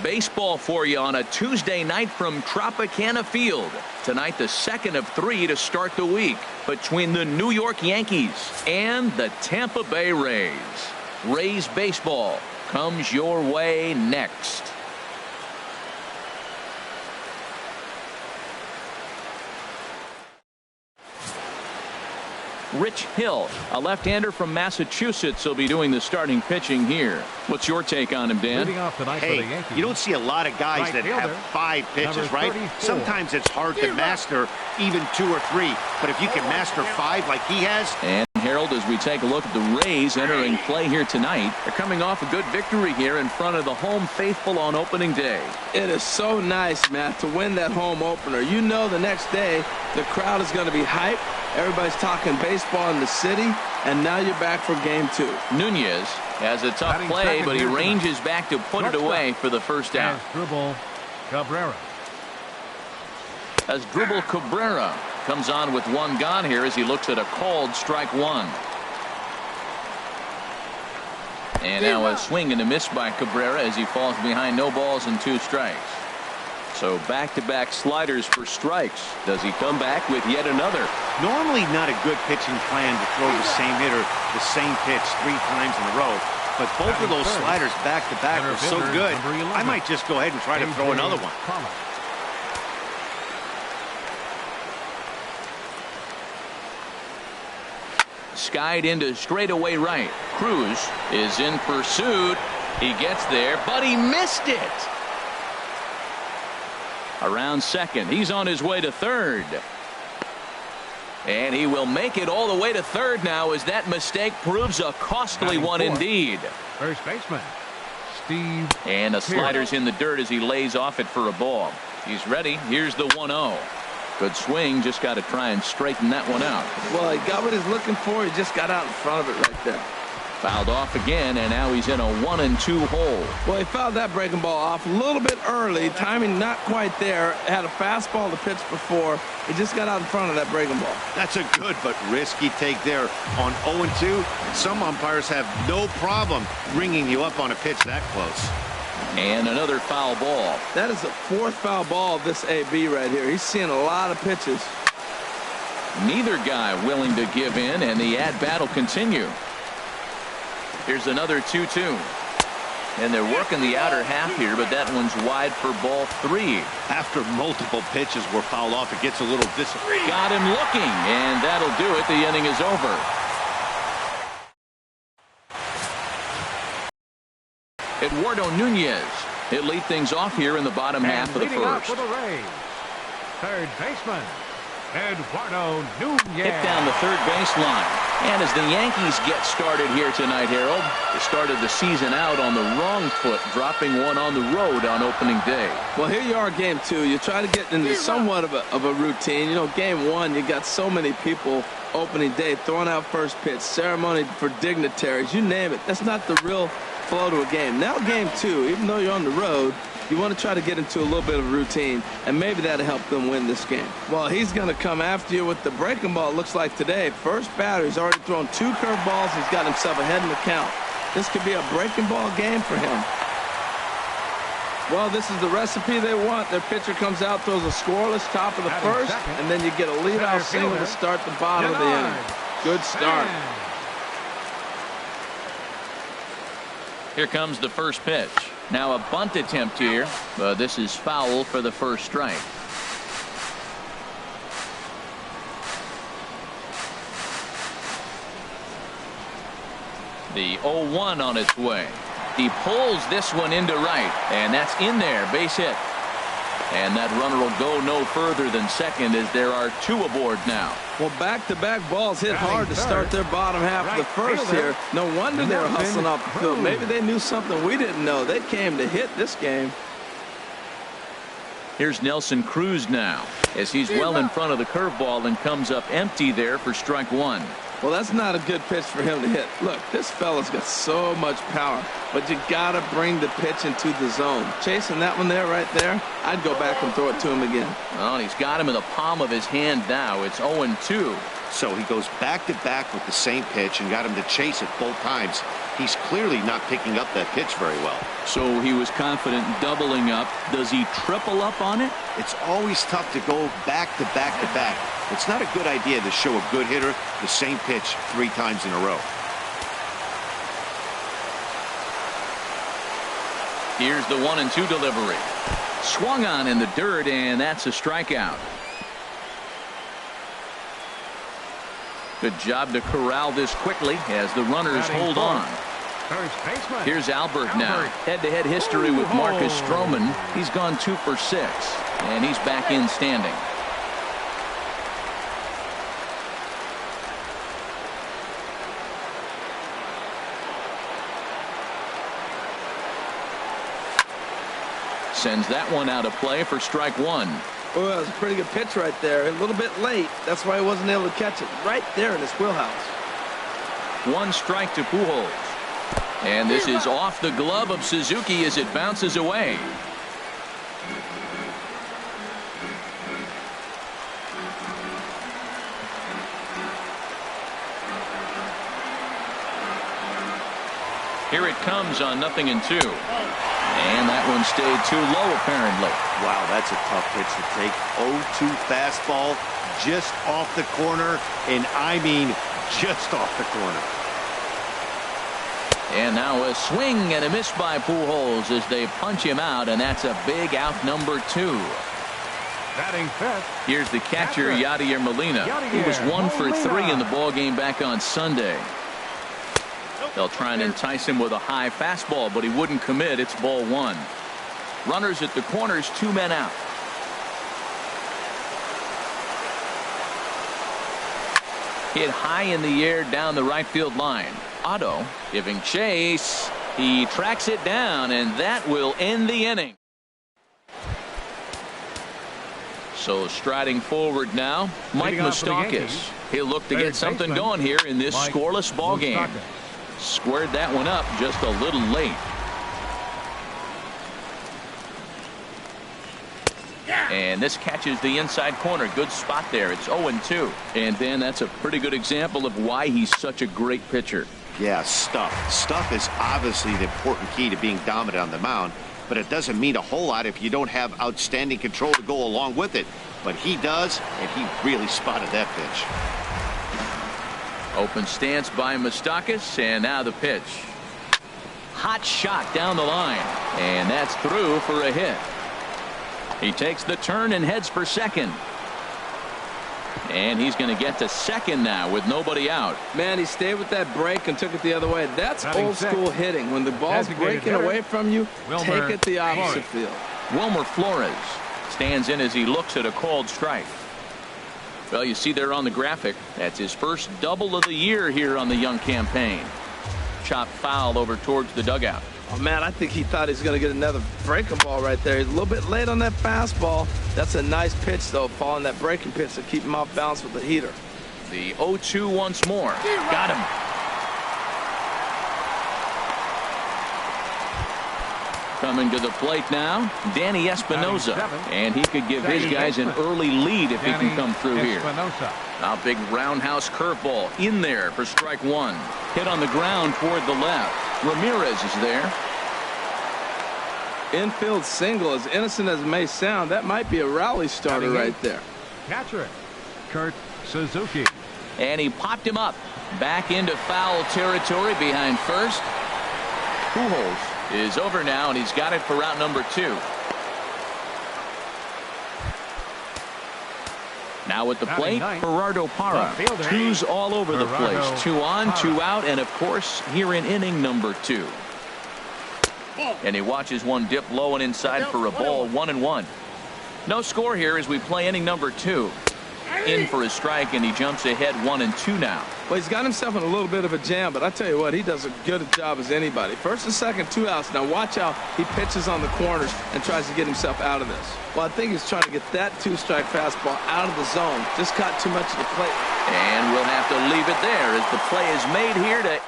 Baseball for you on a Tuesday night from Tropicana Field. Tonight, the second of 3 to start the week between the New York Yankees and the Tampa Bay Rays. Rays baseball comes your way next. Rich Hill, a left-hander from Massachusetts, will be doing the starting pitching here. What's your take on him, Dan? Hey, you don't see a lot of guys that have 5 pitches, right? Sometimes it's hard to master even 2 or 3, but if you can master 5 like he has. And Harold, as we take a look at the Rays entering play here tonight, they're coming off a good victory here in front of the home faithful on opening day. It is so nice, Matt, to win that home opener. You know the next day the crowd is going to be hyped. Everybody's talking baseball in the city, and now you're back for game 2. Nunez has a tough play, but he ranges back to put it away for the first out. Asdrubal Cabrera comes on with 1 gone here as he looks at a called strike 1. And now a swing and a miss by Cabrera as he falls behind, no balls and 2 strikes. So back-to-back sliders for strikes. Does he come back with yet another? Normally not a good pitching plan to throw the same hitter the same pitch 3 times in a row. But both of those sliders back-to-back are so good, I might just go ahead and try to throw another one. Skied into straightaway right. Cruz is in pursuit. He gets there, but he missed it. Around second. He's on his way to third. And he will make it all the way to third now as that mistake proves a costly one indeed. First baseman, Steve. And the slider's in the dirt as he lays off it for a ball. He's ready. Here's the 1-0. Good swing. Just got to try and straighten that one out. Well, he got what he's looking for. He just got out in front of it right there. Fouled off again, and now he's in a 1-2 hole. Well, he fouled that breaking ball off a little bit early. Timing not quite there. Had a fastball to pitch before. He just got out in front of that breaking ball. That's a good but risky take there on 0-2. Some umpires have no problem ringing you up on a pitch that close. And another foul ball. That is the 4th foul ball of this AB right here. He's seeing a lot of pitches. Neither guy willing to give in, and the at-bat will continue. Here's another 2-2. And they're working the outer half here, but that one's wide for ball 3. After multiple pitches were fouled off, it gets a little disappointing. Got him looking, and that'll do it. The inning is over. Eduardo Nunez. He'll lead things off here in the bottom half of the first. For the Rays, third baseman, Eduardo Nunez. Hit down the third baseline. And as the Yankees get started here tonight, Harold, they started the season out on the wrong foot, dropping one on the road on opening day. Well, here you are, game 2. You try to get into somewhat of a routine. You know, game 1, you got so many people opening day throwing out first pitch, ceremony for dignitaries, you name it. That's not the real flow to a game. Now game 2, even though you're on the road, you want to try to get into a little bit of a routine, and maybe that'll help them win this game. Well, he's going to come after you with the breaking ball, it looks like today. First batter, he's already thrown 2 curveballs. He's got himself ahead in the count. This could be a breaking ball game for him. Well, this is the recipe they want. Their pitcher comes out, throws a scoreless top of the first, and then you get a leadoff single to start the bottom of the inning. Good start. Here comes the first pitch. Now a bunt attempt here, but this is foul for the first strike. The 0-1 on its way. He pulls this one into right, and that's in there, base hit. And that runner will go no further than second as there are 2 aboard now. Well, back-to-back balls hit hard to start their bottom half of the first here. No wonder they were hustling off the field. Maybe they knew something we didn't know. They came to hit this game. Here's Nelson Cruz now as he's well in front of the curveball and comes up empty there for strike 1. Well, that's not a good pitch for him to hit. Look, this fella's got so much power, but you got to bring the pitch into the zone. Chasing that one there, right there, I'd go back and throw it to him again. Well, he's got him in the palm of his hand now. It's 0-2. So he goes back-to-back with the same pitch and got him to chase it both times. He's clearly not picking up that pitch very well. So he was confident in doubling up. Does he triple up on it? It's always tough to go back-to-back-to-back. It's not a good idea to show a good hitter the same pitch 3 times in a row. Here's the 1-2 delivery. Swung on in the dirt, and that's a strikeout. Good job to corral this quickly as the runners hold on. Here's Albert now. Head-to-head history with Marcus Stroman. He's gone 2 for 6, and he's back in standing. Sends that one out of play for strike 1. Oh, that was a pretty good pitch right there. A little bit late. That's why he wasn't able to catch it. Right there in his wheelhouse. 1 strike to Pujols. And this is off the glove of Suzuki as it bounces away. Here it comes on 0-2. And that one stayed too low, apparently. Wow, that's a tough pitch to take. 0-2 fastball just off the corner, and I mean just off the corner. And now a swing and a miss by Pujols as they punch him out, and that's a big out, number 2. Batting fifth. Here's the catcher, Yadier Molina. He was 1 for 3 in the ballgame back on Sunday. They'll try and entice him with a high fastball, but he wouldn't commit. It's ball 1. Runners at the corners, 2 men out. Hit high in the air down the right field line. Otto giving chase. He tracks it down, and that will end the inning. So striding forward now, Mike Moustakas. He'll look to get something going here in this scoreless ball game. Squared that one up just a little late. And this catches the inside corner. Good spot there. It's 0-2. And then that's a pretty good example of why he's such a great pitcher. Yeah, stuff. Stuff is obviously the important key to being dominant on the mound, but it doesn't mean a whole lot if you don't have outstanding control to go along with it. But he does, and he really spotted that pitch. Open stance by Moustakas, and now the pitch. Hot shot down the line, and that's through for a hit. He takes the turn and heads for second. And he's going to get to second now with nobody out. Man, he stayed with that break and took it the other way. That's old school hitting. When the ball's breaking away from you, take it the opposite field. Wilmer Flores stands in as he looks at a called strike. Well, you see there on the graphic, that's his first double of the year here on the young campaign. Chopped foul over towards the dugout. Oh, man, I think he thought he was going to get another breaking ball right there. He's a little bit late on that fastball. That's a nice pitch, though, following that breaking pitch to keep him off balance with the heater. The 0-2 once more. Got him. Coming to the plate now, Danny Espinosa. And he could give his guys an early lead if he can come through here. Now big roundhouse curveball in there for strike 1. Hit on the ground toward the left. Ramirez is there. Infield single, as innocent as it may sound, that might be a rally starter right there. Catcher, Kurt Suzuki. And he popped him up. Back into foul territory behind first. Pujols is over now, and he's got it for route number 2. Now at the plate, Gerardo Parra. 2's all over the place. 2 on, 2 out, and of course here in inning number 2. And he watches one dip low and inside for a ball. 1-1. No score here as we play inning number 2. In for a strike, and he jumps ahead 1-2 now. Well, he's got himself in a little bit of a jam, but I tell you what, he does a good job as anybody. First and second, 2 outs. Now watch how he pitches on the corners and tries to get himself out of this. Well, I think he's trying to get that 2-strike fastball out of the zone. Just caught too much of the plate. And we'll have to leave it there as the play is made here to.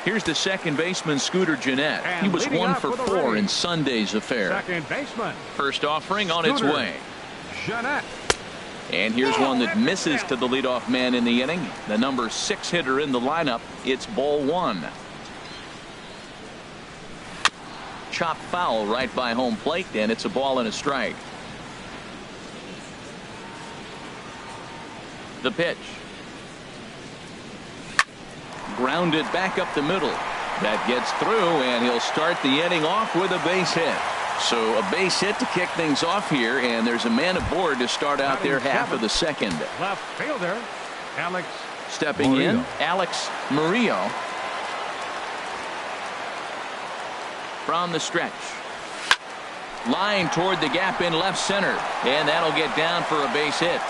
Here's the second baseman, Scooter Gennett. He was 1 for 4 in Sunday's affair. Second baseman. First offering on its way. Gennett. And here's one that misses to the leadoff man in the inning. The number 6 hitter in the lineup. It's ball 1. Chop foul right by home plate, and it's a ball and a strike. The pitch. Grounded back up the middle. That gets through, and he'll start the inning off with a base hit. So a base hit to kick things off here, and there's a man aboard to start out there half of the second. Left fielder, Alex. Stepping in, Alex Murillo. From the stretch. Line toward the gap in left center, and that'll get down for a base hit.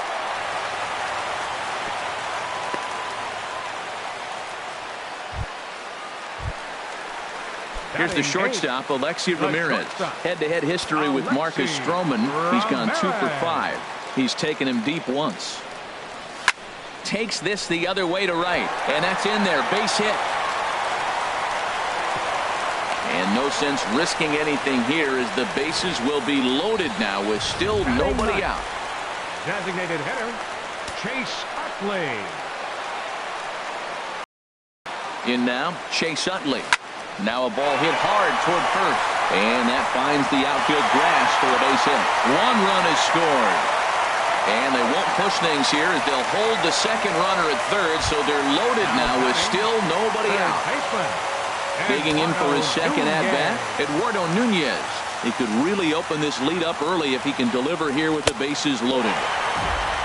Here's the shortstop, Alexi Ramirez. Head-to-head history with Marcus Stroman. He's gone 2 for 5. He's taken him deep once. Takes this the other way to right, and that's in there. Base hit. And no sense risking anything here as the bases will be loaded now with still nobody out. Designated hitter, Chase Utley. In now, Chase Utley. Now a ball hit hard toward first, and that finds the outfield grass for a base hit. 1 run is scored, and they won't push things here as they'll hold the second runner at third, so they're loaded now with still nobody out. Digging in for his second at bat, Eduardo Nunez. He could really open this lead up early if he can deliver here with the bases loaded.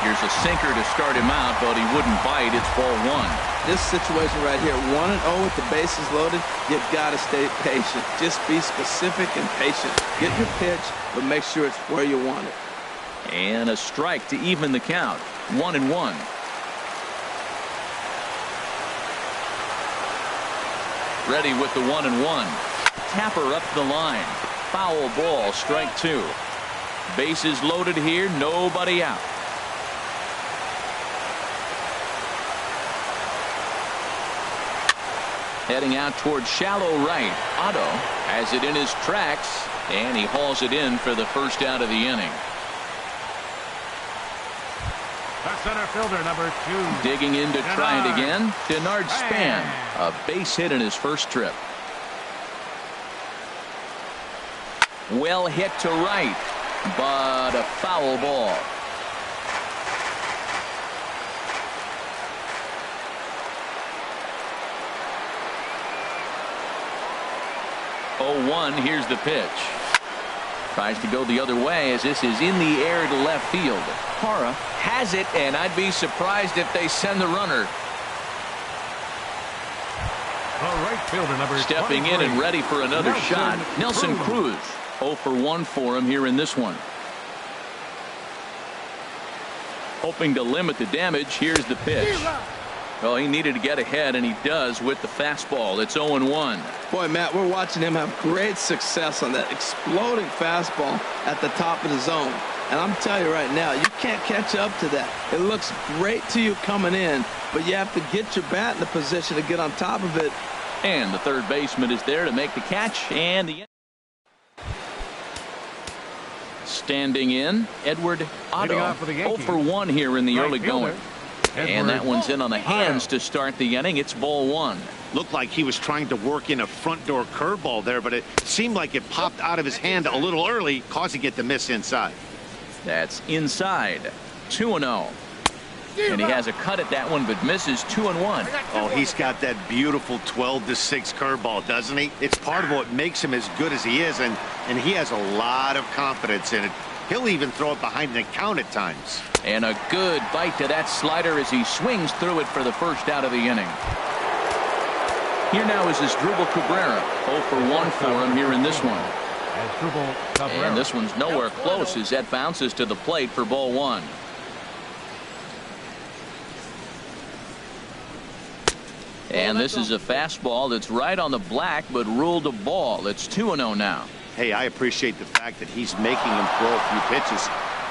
Here's a sinker to start him out, but he wouldn't bite. It's ball 1. This situation right here, 1-0 with the bases loaded, you've got to stay patient. Just be specific and patient. Get your pitch, but make sure it's where you want it. And a strike to even the count. 1-1. Ready with the 1-1. Tapper up the line. Foul ball, strike 2. Bases loaded here, nobody out. Heading out towards shallow right. Otto has it in his tracks, and he hauls it in for the first out of the inning. The center fielder, number 2. Digging in to try it again. Denard Span, a base hit in his first trip. Well hit to right, but a foul ball. 0-1. Here's the pitch. Tries to go the other way as this is in the air to left field. Hara has it, and I'd be surprised if they send the runner. The right fielder, number stepping 23. in and ready for another shot. Nelson Cruz. 0 for 1 for him here in this one. Hoping to limit the damage. Here's the pitch. Well, he needed to get ahead, and he does with the fastball. It's 0-1. Boy, Matt, we're watching him have great success on that exploding fastball at the top of the zone. And I'm telling you right now, you can't catch up to that. It looks great to you coming in, but you have to get your bat in the position to get on top of it. And the third baseman is there to make the catch, and the standing in, Edward Otto. 0 for 1 here in the early going. And that one's in on the hands to start the inning. It's ball 1. Looked like he was trying to work in a front door curveball there, but it seemed like it popped out of his hand a little early, causing it to miss inside. That's inside. 2-0. And he has a cut at that one, but misses. 2-1. Oh, he's got that beautiful 12-6 curveball, doesn't he? It's part of what makes him as good as he is, and he has a lot of confidence in it. He'll even throw it behind the count at times. And a good bite to that slider as he swings through it for the first out of the inning. Here now is Asdrubal Cabrera. 0 for 1 for him here in this one. And this one's nowhere close as that bounces to the plate for ball 1. And this is a fastball that's right on the black but ruled a ball. It's 2-0 now. Hey, I appreciate the fact that he's making him throw a few pitches.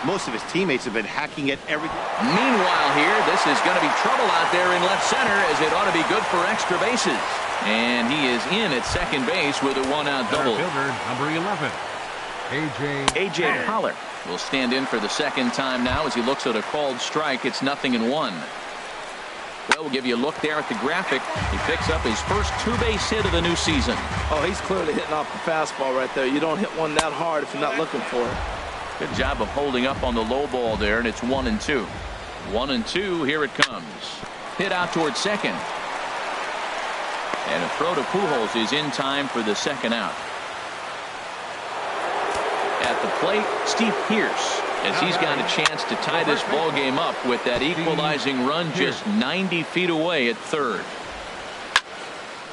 Most of his teammates have been hacking at everything. Meanwhile here, this is going to be trouble out there in left center as it ought to be good for extra bases. And he is in at second base with a 1-out double. Fielder, number 11. A.J. Pollard will stand in for the second time now as he looks at a called strike. It's 0-1. Well, we'll give you a look there at the graphic. He picks up his first two-base hit of the new season. Oh, he's clearly hitting off the fastball right there. You don't hit one that hard if you're not looking for it. Good job of holding up on the low ball there, and it's 1-2. 1-2, here it comes. Hit out towards second. And a throw to Pujols is in time for the second out. At the plate, Steve Pearce, as he's got a chance to tie this ball game up with that equalizing run just 90 feet away at third.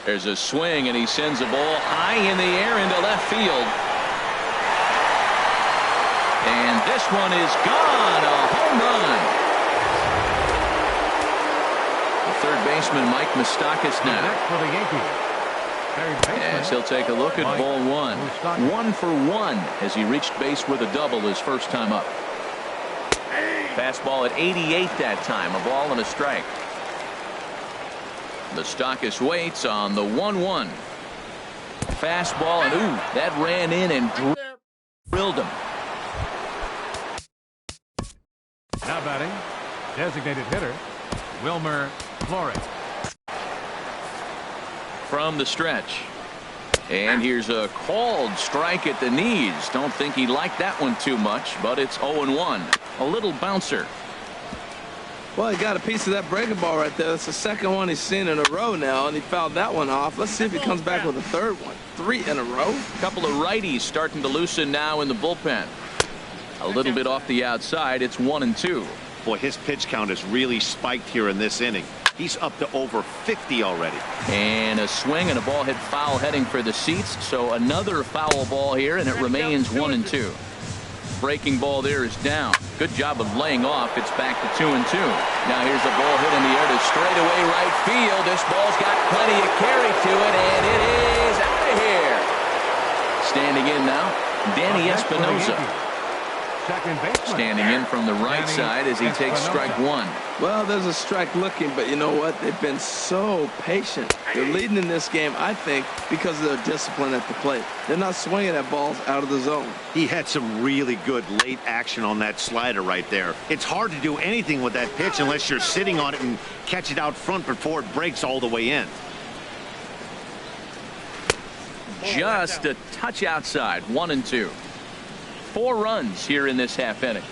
There's a swing, and he sends a ball high in the air into left field. And this one is gone, a home run. The third baseman, Mike Moustakas, now. Next for the Yankees. As he'll take a look at ball one. 1 for 1 as he reached base with a double his first time up. Fastball at 88 that time, a ball and a strike. Moustakas waits on the 1-1. Fastball, and ooh, that ran in and drilled him. Now batting, designated hitter, Wilmer Flores. From the stretch. And here's a called strike at the knees. Don't think he liked that one too much, but it's 0-1. A little bouncer. Well, he got a piece of that breaking ball right there. That's the second one he's seen in a row now, and he fouled that one off. Let's see if he comes back with a third one. 3 in a row. A couple of righties starting to loosen now in the bullpen. A little bit off the outside. It's 1-2. Boy, his pitch count has really spiked here in this inning. He's up to over 50 already. And a swing and a ball hit foul heading for the seats. So another foul ball here, and it remains 1-2. Breaking ball there is down. Good job of laying off. It's back to 2-2. Now here's a ball hit in the air to straightaway right field. This ball's got plenty of carry to it, and it is out of here. Standing in now, Danny Espinosa. Second baseman. Standing in from the right side as he takes strike one. Well, there's a strike looking, but you know what? They've been so patient. They're leading in this game, I think, because of their discipline at the plate. They're not swinging at balls out of the zone. He had some really good late action on that slider right there. It's hard to do anything with that pitch unless you're sitting on it and catch it out front before it breaks all the way in. Just a touch outside. 1-2. 4 runs here in this half inning.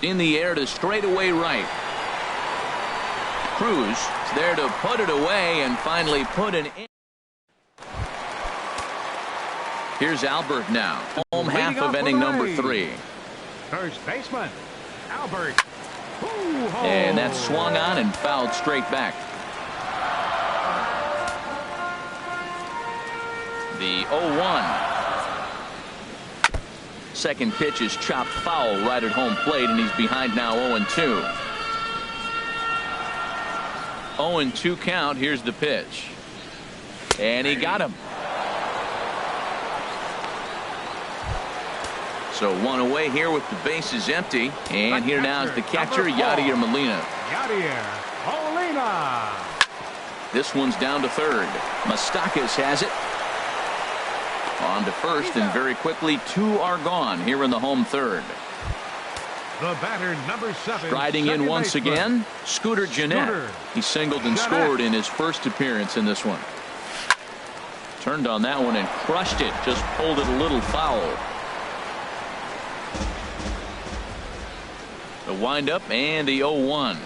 In the air to straightaway right. Cruz is there to put it away and finally put an in. Here's Albert now. Home half of inning number 3. First baseman, Albert. And that's swung on and fouled straight back. The 0-1. Second pitch is chopped foul right at home plate, and he's behind now 0-2. 0-2 count. Here's the pitch. And he got him. So one away here with the bases empty. And here now is the catcher, Yadier Molina. Yadier Molina. This one's down to third. Moustakas has it. On to first, and very quickly 2 are gone here in the home third. The batter, number 7. Striding in once again, Scooter Gennett. He singled and scored in his first appearance in this one. Turned on that one and crushed it. Just pulled it a little foul. The windup and the 0-1.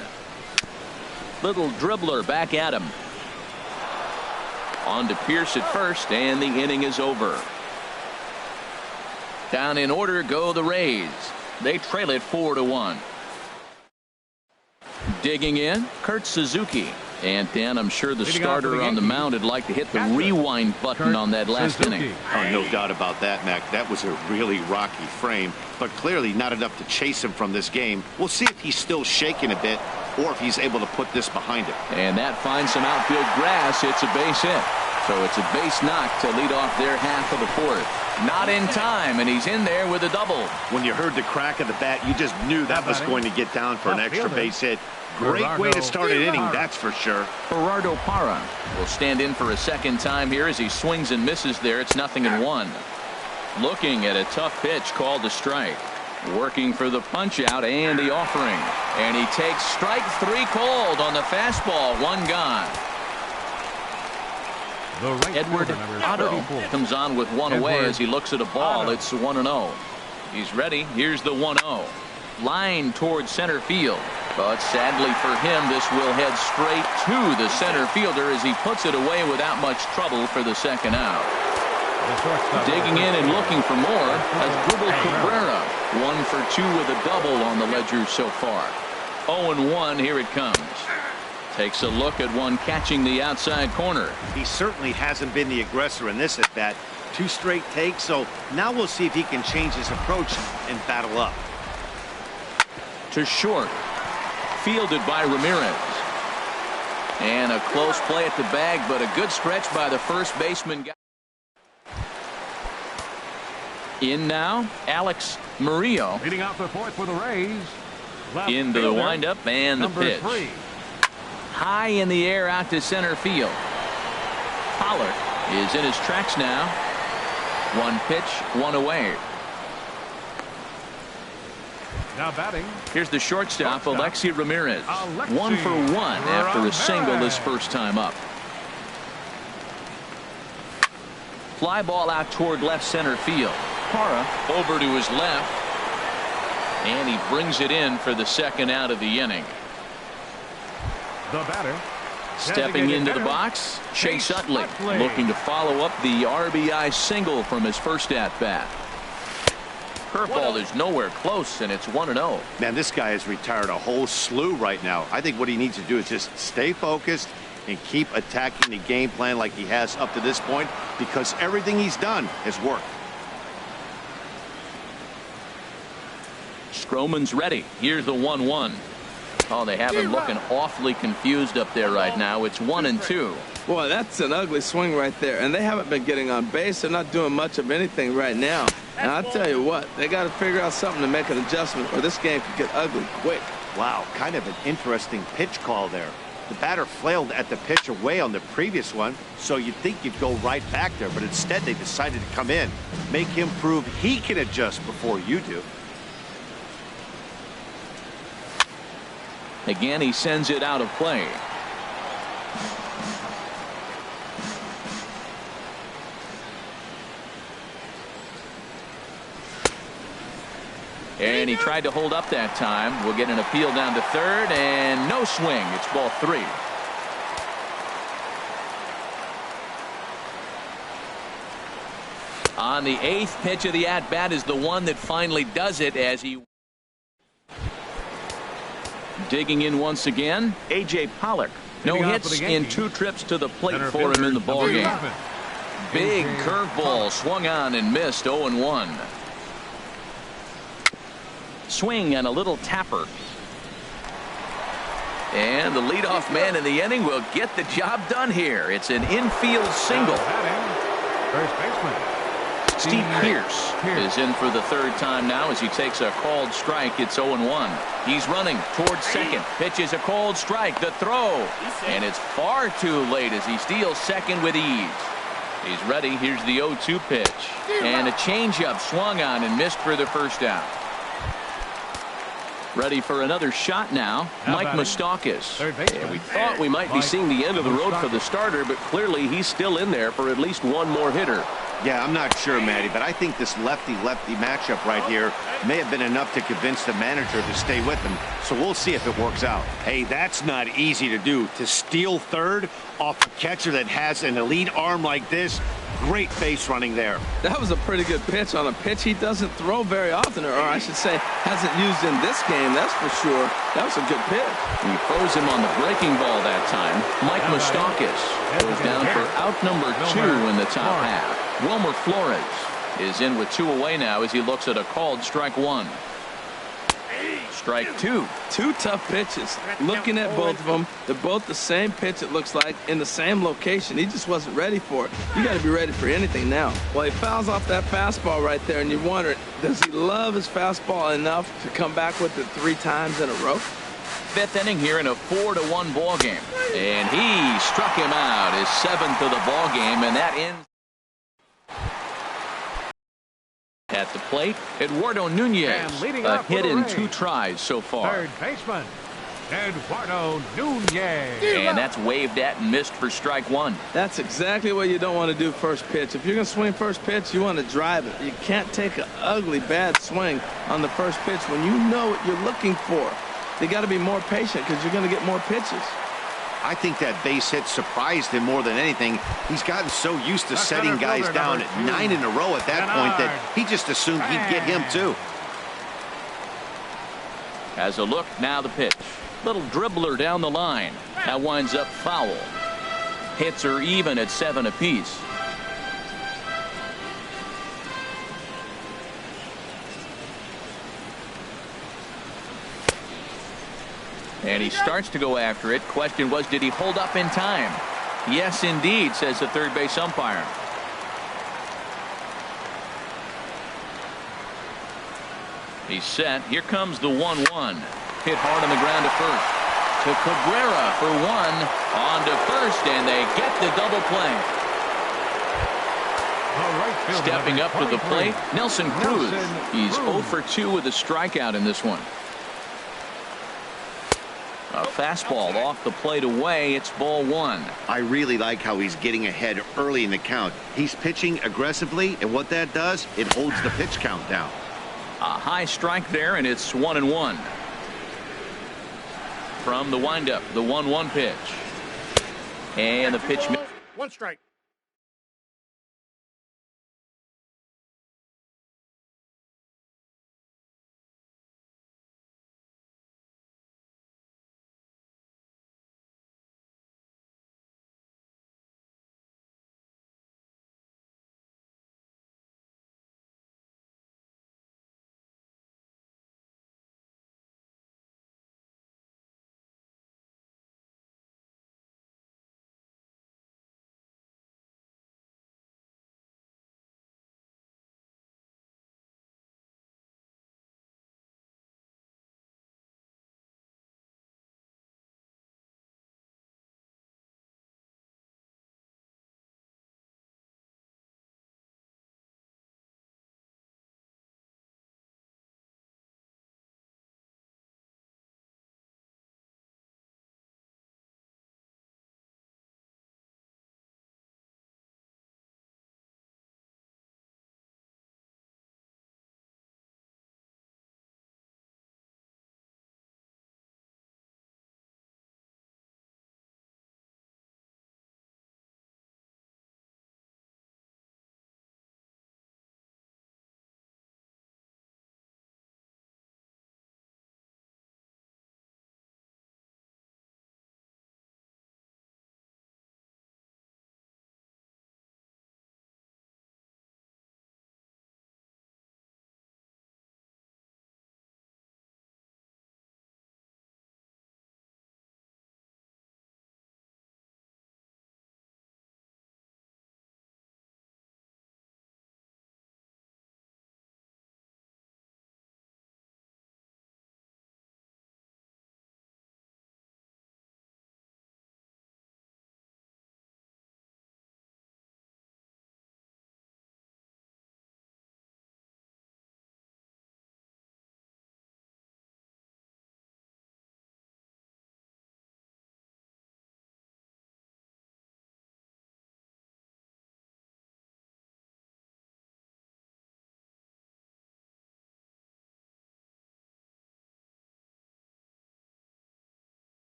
Little dribbler back at him. On to Pearce at first, and the inning is over. Down in order go the Rays. They trail it 4-1. Digging in, Kurt Suzuki. And Dan, I'm sure the starter on the mound would like to hit the rewind button on that last inning. Oh, no doubt about that, Mac. That was a really rocky frame, but clearly not enough to chase him from this game. We'll see if he's still shaking a bit or if he's able to put this behind him. And that finds some outfield grass. It's a base hit. So it's a base knock to lead off their half of the fourth. Not in time, and he's in there with a double. When you heard the crack of the bat, you just knew that was going to get down for an extra base hit. Great way to start an inning, that's for sure. Gerardo Parra will stand in for a second time here as he swings and misses there. It's 0-1. Looking at a tough pitch called a strike. Working for the punch out and the offering. And he takes strike 3 called on the fastball. 1 gone. Edward Otto comes on with 1 away as he looks at a ball. It's 1-0. He's ready. Here's the 1-0. Line towards center field. But sadly for him, this will head straight to the center fielder as he puts it away without much trouble for the second out. Digging in and looking for more as Google Cabrera. 1 for 2 with a double on the ledger so far. 0-1. Here it comes. Takes a look at one catching the outside corner. He certainly hasn't been the aggressor in this at bat. 2 straight takes, so now we'll see if he can change his approach and battle up. To short. Fielded by Ramirez. And a close play at the bag, but a good stretch by the first baseman. In now, Alex Murillo. Leading off the fourth for the Rays. Into the windup and the pitch. 3. High in the air out to center field. Pollard is in his tracks now. 1 pitch, 1 away. Now batting. Here's the shortstop, Alexi Ramirez. 1 for 1 after a single his first time up. Fly ball out toward left center field. Parra over to his left. And he brings it in for the second out of the inning. The batter. Stepping into the box, Chase Utley looking to follow up the RBI single from his first at-bat. Curveball is nowhere close, and it's 1-0. Man, this guy has retired a whole slew right now. I think what he needs to do is just stay focused and keep attacking the game plan like he has up to this point, because everything he's done has worked. Stroman's ready. Here's the 1-1. Oh, they have him looking awfully confused up there right now. It's 1-2. Boy, that's an ugly swing right there. And they haven't been getting on base. They're not doing much of anything right now. And I'll tell you what, they got to figure out something to make an adjustment, or this game could get ugly quick. Wow, kind of an interesting pitch call there. The batter flailed at the pitch away on the previous one, so you'd think you'd go right back there, but instead they decided to come in, make him prove he can adjust before you do. Again, he sends it out of play. And he tried to hold up that time. We'll get an appeal down to third, and no swing. It's ball 3. On the 8th pitch of the at-bat is the one that finally does it as he... Digging in once again, A.J. Pollock. No hits in 2 trips to the plate for him in the ballgame. Big curveball swung on and missed. 0-1. Swing and a little tapper. And the leadoff man in the inning will get the job done here. It's an infield single. First baseman Steve Pearce is in for the 3rd time now as he takes a called strike. It's 0-1. He's running towards second. Pitch is a called strike. The throw. And it's far too late as he steals second with ease. He's ready. Here's the 0-2 pitch. And a changeup swung on and missed for the first out. Ready for another shot now, Mike Moustakas. Yeah, we thought we might be seeing the end of the road for the starter, but clearly he's still in there for at least one more hitter. Yeah, I'm not sure, Matty, but I think this lefty-lefty matchup right here may have been enough to convince the manager to stay with him. So we'll see if it works out. Hey, that's not easy to do. To steal third off a catcher that has an elite arm like this, great base running there. That was a pretty good pitch on a pitch he doesn't throw very often, or I should say hasn't used in this game, that's for sure. That was a good pitch. He throws him on the breaking ball that time. Mike Moustakas goes down for out number 2 in the top half. Wilmer Flores is in with 2 away now as he looks at a called strike 1. Strike two. Two tough pitches. Looking at both of them, they're both the same pitch, it looks like, in the same location. He just wasn't ready for it. You got to be ready for anything now. Well, he fouls off that fastball right there, and you wonder, does he love his fastball enough to come back with it 3 times in a row? Fifth inning here in a 4-1 ball game. And he struck him out, his 7th of the ball game, and that ends. At the plate, Eduardo Nunez, a hit in 2 tries so far. Third baseman, Eduardo Nunez. And that's waved at and missed for strike 1. That's exactly what you don't want to do first pitch. If you're going to swing first pitch, you want to drive it. You can't take an ugly, bad swing on the first pitch when you know what you're looking for. You got to be more patient because you're going to get more pitches. I think that base hit surprised him more than anything. He's gotten so used to setting guys down at 9 in a row at that point that he just assumed he'd get him too. As a look, now the pitch. Little dribbler down the line. That winds up foul. Hits are even at 7 apiece. And he starts to go after it. Question was, did he hold up in time? Yes, indeed, says the third base umpire. He's set. Here comes the 1-1. Hit hard on the ground to first. To Cabrera for 1. On to first, and they get the double play. Stepping up to the plate, Nelson Cruz. He's 0 for 2 with a strikeout in this one. A fastball off the plate away. It's ball 1. I really like how he's getting ahead early in the count. He's pitching aggressively, and what that does, it holds the pitch count down. A high strike there, and it's 1-1. From the windup, the 1-1 pitch. And the pitch. 1 strike.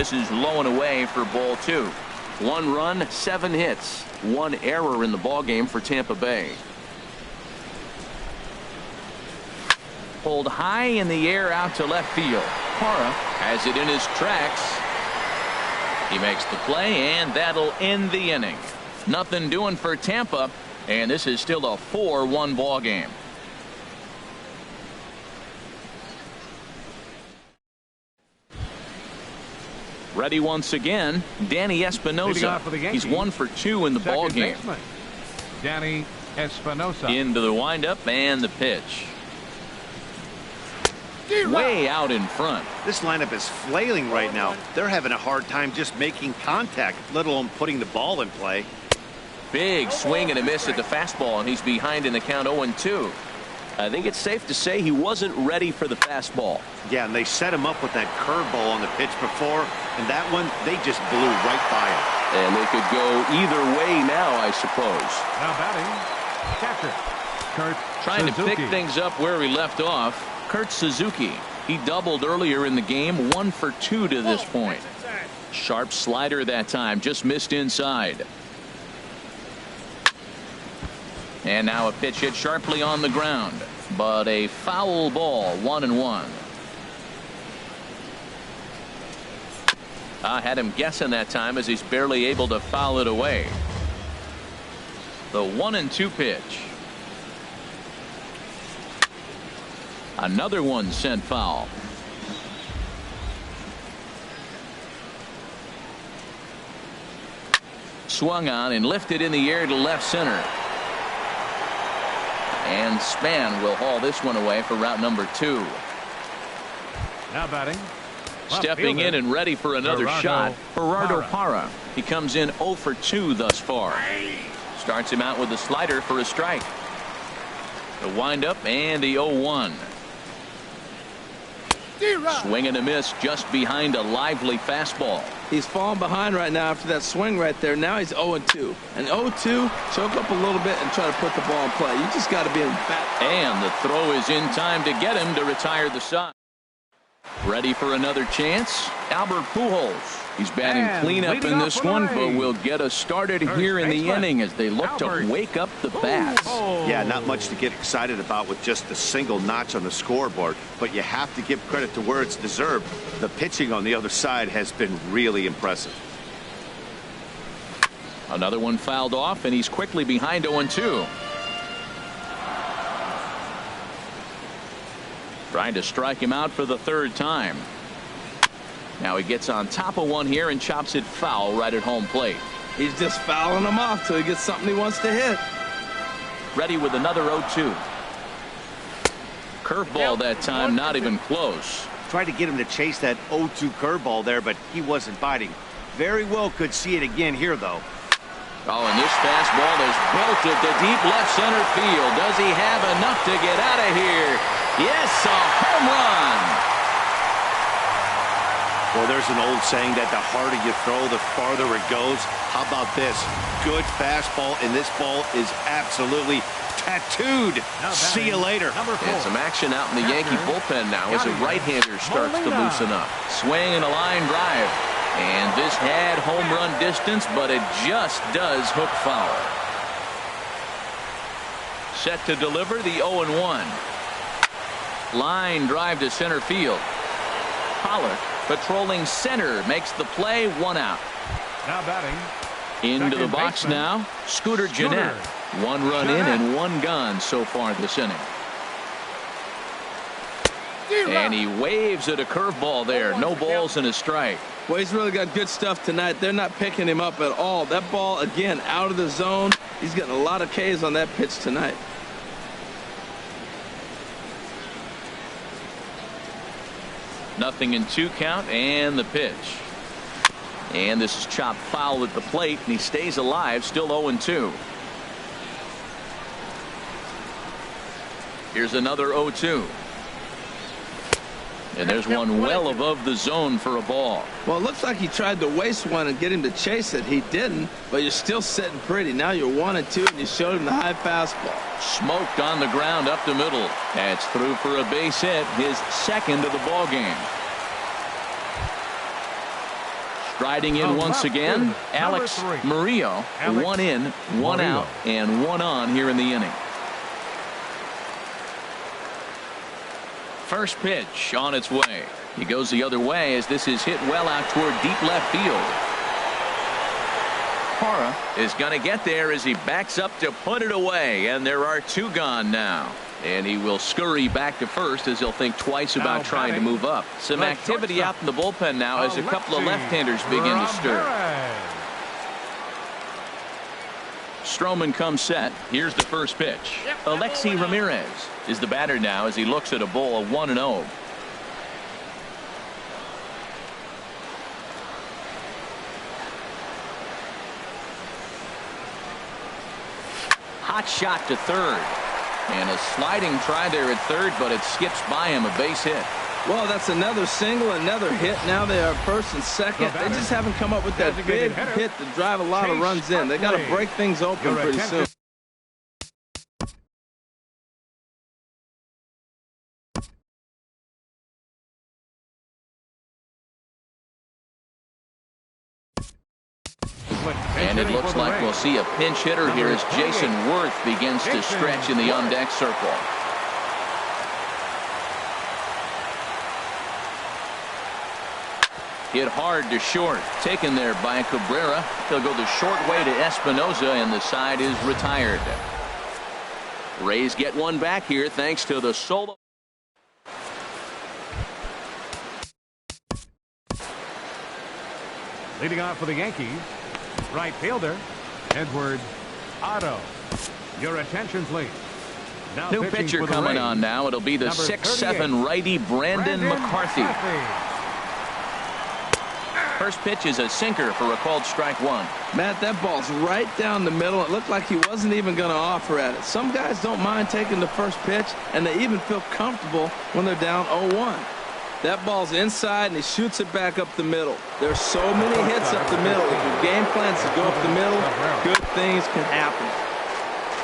This is low and away for ball 2. 1 run, 7 hits, 1 error in the ballgame for Tampa Bay. Pulled high in the air out to left field. Parra has it in his tracks. He makes the play, and that'll end the inning. Nothing doing for Tampa, and this is still a 4-1 ball game. Ready once again, Danny Espinosa. He's 1 for 2 in the ball game. Danny Espinosa. Into the windup and the pitch. Way out in front. This lineup is flailing right now. They're having a hard time just making contact, let alone putting the ball in play. Big swing and a miss at the fastball, and he's behind in the count 0-2. I think it's safe to say he wasn't ready for the fastball. Yeah, and they set him up with that curveball on the pitch before, and that one, they just blew right by him. And they could go either way now, I suppose. Now batting, catcher, Kurt Trying Suzuki. to pick things up where he left off. Kurt Suzuki. He doubled earlier in the game, 1 for 2 to this point. Sharp slider that time, just missed inside. And now a pitch hit sharply on the ground, but a foul ball, 1-1. I had him guessing that time as he's barely able to foul it away. The 1-2 pitch. Another one sent foul. Swung on and lifted in the air to left center. And Span will haul this one away for route number 2. Now batting. Stepping in and ready for another shot, Gerardo Parra. He comes in 0 for 2 thus far. Starts him out with a slider for a strike. The windup and the 0-1. Swing and a miss just behind a lively fastball. He's falling behind right now after that swing right there. Now he's 0-2. And 0-2, choke up a little bit and try to put the ball in play. You just got to be in bat. And the throw is in time to get him to retire the side. Ready for another chance? Albert Pujols. He's batting cleanup in this one, but will get us started here in the inning as they look to wake up the bats. Yeah, not much to get excited about with just a single notch on the scoreboard, but you have to give credit to where it's deserved. The pitching on the other side has been really impressive. Another one fouled off, and he's quickly behind 0-2. Trying to strike him out for the 3rd time. Now he gets on top of one here and chops it foul right at home plate. He's just fouling them off till he gets something he wants to hit. Ready with another 0-2. Curveball that time, not even close. Tried to get him to chase that 0-2 curveball there, but he wasn't biting. Very well could see it again here, though. Oh, and this fastball is belted to deep left center field. Does he have enough to get out of here? Yes, a home run. Well, there's an old saying that the harder you throw, the farther it goes. How about this? Good fastball, and this ball is absolutely tattooed. See you later. And some action out in the Yankee bullpen now as a right-hander starts to loosen up. Swing and a line drive. And this had home run distance, but it just does hook foul. Set to deliver the 0-1. Line drive to center field. Pollock patrolling center makes the play, 1 out. Now batting. Into the box now, Scooter Gennett. 1 run in and 1 gone so far this inning. And he waves at a curveball there. No balls and a strike. Well, he's really got good stuff tonight. They're not picking him up at all. That ball, again, out of the zone. He's getting a lot of Ks on that pitch tonight. Nothing in 2 count and the pitch. And this is chopped foul at the plate, and he stays alive, still 0-2. Here's another 0-2. And there's one well above the zone for a ball. Well, it looks like he tried to waste one and get him to chase it. He didn't, but you're still sitting pretty. Now you're 1-2, and you showed him the high fastball. Smoked on the ground up the middle. That's through for a base hit, his 2nd of the ball game. Striding in once again, Alex Murillo. One in, one out, and one on here in the inning. First pitch on its way. He goes the other way as this is hit well out toward deep left field. Parra is going to get there as he backs up to put it away, and there are two gone now. And he will scurry back to first as he'll think twice about trying to move up. Some activity out in the bullpen now as a couple of left-handers begin to stir. Stroman comes set. Here's the first pitch. Alexi Ramirez is the batter now as he looks at a ball of 1-0. Hot shot to third. And a sliding try there at third, but it skips by him, a base hit. Well, that's another single, another hit. Now they are first and second. They just haven't come up with that big hit to drive a lot of runs in. They got to break things open pretty soon. And it looks like we'll see a pinch hitter here as Jason Worth begins to stretch in the on-deck circle. Hit hard to short. Taken there by Cabrera. He'll go the short way to Espinoza, and the side is retired. Rays get one back here thanks to the solo. Leading off for the Yankees, right fielder, Edward Otto. Your attention, please. Now new pitcher coming on now. It'll be the 6'7" righty Brandon McCarthy. First pitch is a sinker for a called strike one. Matt, that ball's right down the middle. It looked like he wasn't even going to offer at it. Some guys don't mind taking the first pitch, and they even feel comfortable when they're down 0-1. That ball's inside, and he shoots it back up the middle. There's so many hits up the middle. If your game plan is to go up the middle, good things can happen.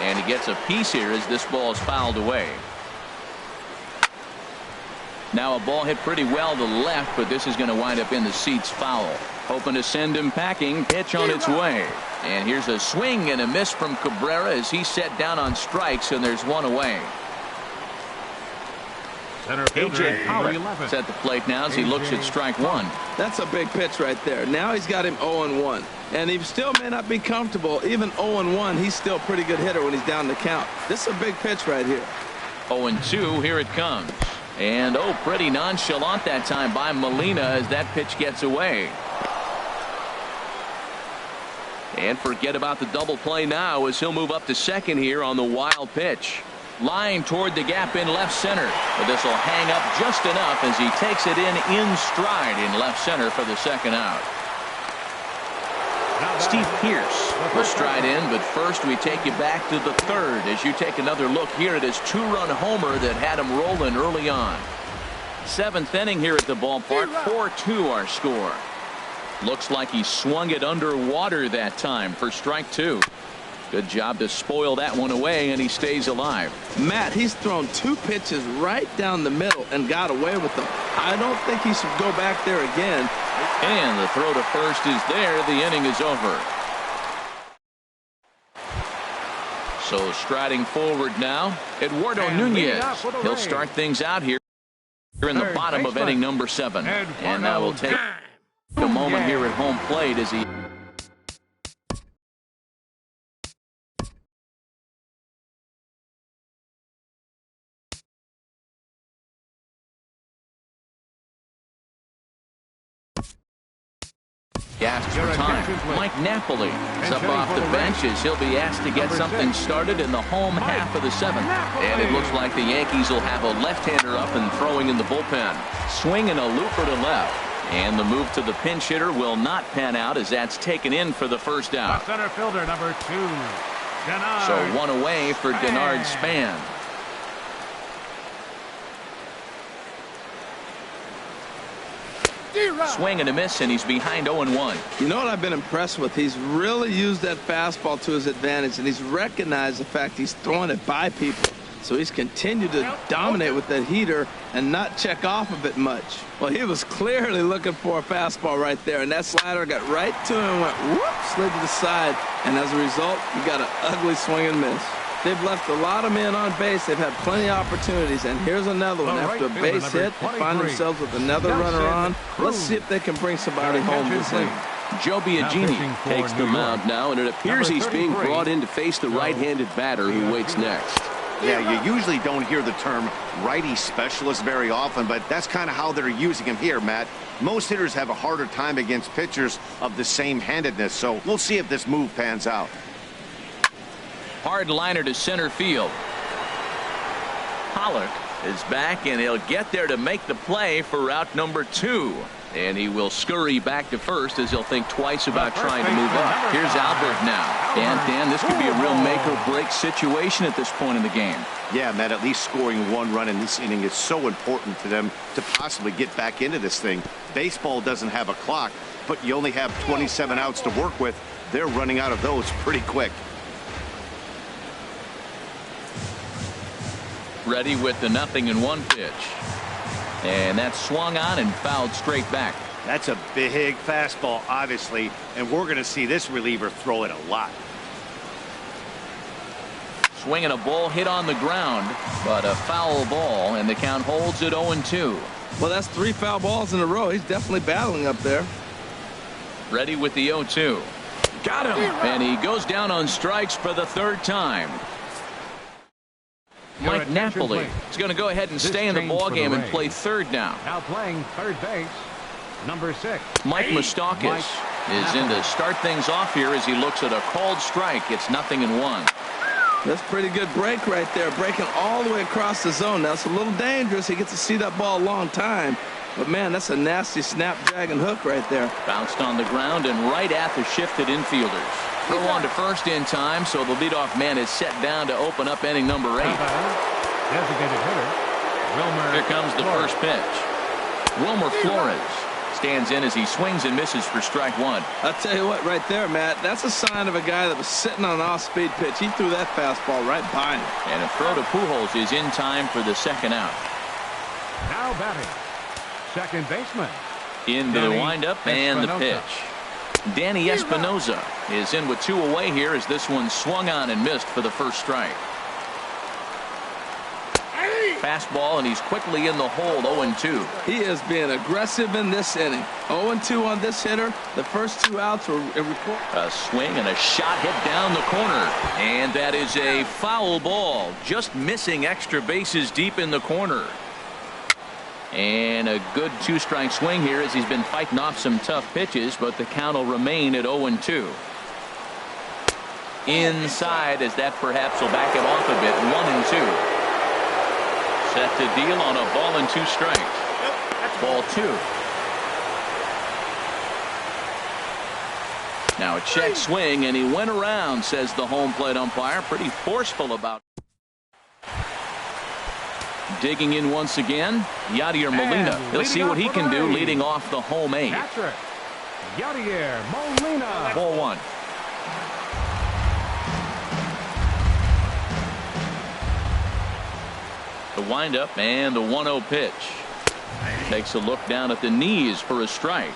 And he gets a piece here as this ball is fouled away. Now a ball hit pretty well to the left, but this is going to wind up in the seats foul. Hoping to send him packing. Pitch on its way. And here's a swing and a miss from Cabrera as he's set down on strikes, and there's one away. A.J. Pollock is at the plate now as he looks at strike one. That's a big pitch right there. Now he's got him 0-1. And he still may not be comfortable. Even 0-1, he's still a pretty good hitter when he's down the count. This is a big pitch right here. 0-2, here it comes. And pretty nonchalant that time by Molina as that pitch gets away. And forget about the double play now as he'll move up to second here on the wild pitch. Line toward the gap in left center, but this will hang up just enough as he takes it in stride in left center for the second out. Steve Pearce will stride in, but first we take you back to the third as you take another look here at his two-run homer that had him rolling early on. Seventh inning here at the ballpark, 4-2 our score. Looks like he swung it underwater that time for strike two. Good job to spoil that one away, and he stays alive. Matt, he's thrown two pitches right down the middle and got away with them. I don't think he should go back there again. And the throw to first is there. The inning is over. So striding forward now, Eduardo Nunez. He'll start things out here in the bottom of inning number 7. And now we'll take a moment here at home plate as he asked for time. Mike Napoli is up off the bench as he'll be asked to get something started in the home half of the 7th. And it looks like the Yankees will have a left-hander up and throwing in the bullpen. Swinging a looper to left. And the move to the pinch hitter will not pan out as that's taken in for the first out. Center fielder number 2. Denard. So one away for Denard Span. Swing and a miss, and he's behind 0-1. You know what I've been impressed with? He's really used that fastball to his advantage, and he's recognized the fact he's throwing it by people. So he's continued to dominate with that heater and not check off of it much. Well, he was clearly looking for a fastball right there, and that slider got right to him and went whoop, slid to the side. And as a result, he got an ugly swing and miss. They've left a lot of men on base. They've had plenty of opportunities, and here's another one. After a base hit, they find themselves with another runner on. Let's see if they can bring somebody home this inning. Joe Biagini takes the mound now, and it appears he's being brought in to face the right-handed batter who waits next. Yeah, you usually don't hear the term righty specialist very often, but that's kind of how they're using him here, Matt. Most hitters have a harder time against pitchers of the same handedness, so we'll see if this move pans out. Hard liner to center field. Pollock is back, and he'll get there to make the play for out number 2. And he will scurry back to first as he'll think twice about trying to move up. Here's Albert now. And Dan, this could be a real make-or-break situation at this point in the game. Yeah, Matt, at least scoring 1 run in this inning is so important to them to possibly get back into this thing. Baseball doesn't have a clock, but you only have 27 outs to work with. They're running out of those pretty quick. Ready with the 0-1 pitch. And that's swung on and fouled straight back. That's a big fastball, obviously, and we're going to see this reliever throw it a lot. Swinging a ball hit on the ground, but a foul ball, and the count holds at 0-2. Well, that's 3 foul balls in a row. He's definitely battling up there. Ready with the 0-2. Got him. And he goes down on strikes for the 3rd time. Mike Napoli is going to go ahead and stay in the ballgame and play third now. Now playing third base, number 6. Mike Moustakas is in to start things off here as he looks at a called strike. It's 0-1. That's a pretty good break right there, breaking all the way across the zone. Now, it's a little dangerous. He gets to see that ball a long time. But, man, that's a nasty snap, drag, and hook right there. Bounced on the ground and right at the shifted infielders. Throw on to first in time, so the leadoff man is set down to open up inning number 8. Designated hitter, Wilmer. Here comes the first pitch. Wilmer Flores stands in as he swings and misses for strike 1. I'll tell you what, right there, Matt, that's a sign of a guy that was sitting on an off-speed pitch. He threw that fastball right by him. And a throw to Pujols is in time for the 2nd out. Now batting, second baseman. Into the windup and the pitch. Danny Espinosa is in with 2 away here as this one swung on and missed for the first strike. Fastball, and he's quickly in the hole, 0-2. He is being aggressive in this inning. 0-2 on this hitter. The first 2 outs were a swing and a shot hit down the corner. And that is a foul ball, just missing extra bases deep in the corner. And a good 2-strike swing here as he's been fighting off some tough pitches, but the count will remain at 0-2. Inside, as that perhaps will back it off a bit. 1-2. Set to deal on a ball and 2 strikes. Ball 2. Now a check swing, and he went around, says the home plate umpire. Pretty forceful about it. Digging in once again, Yadier Molina. He'll see what he can do leading off the home 8. Yadier Molina. Ball 1. The windup and the 1-0 pitch. Takes a look down at the knees for a strike.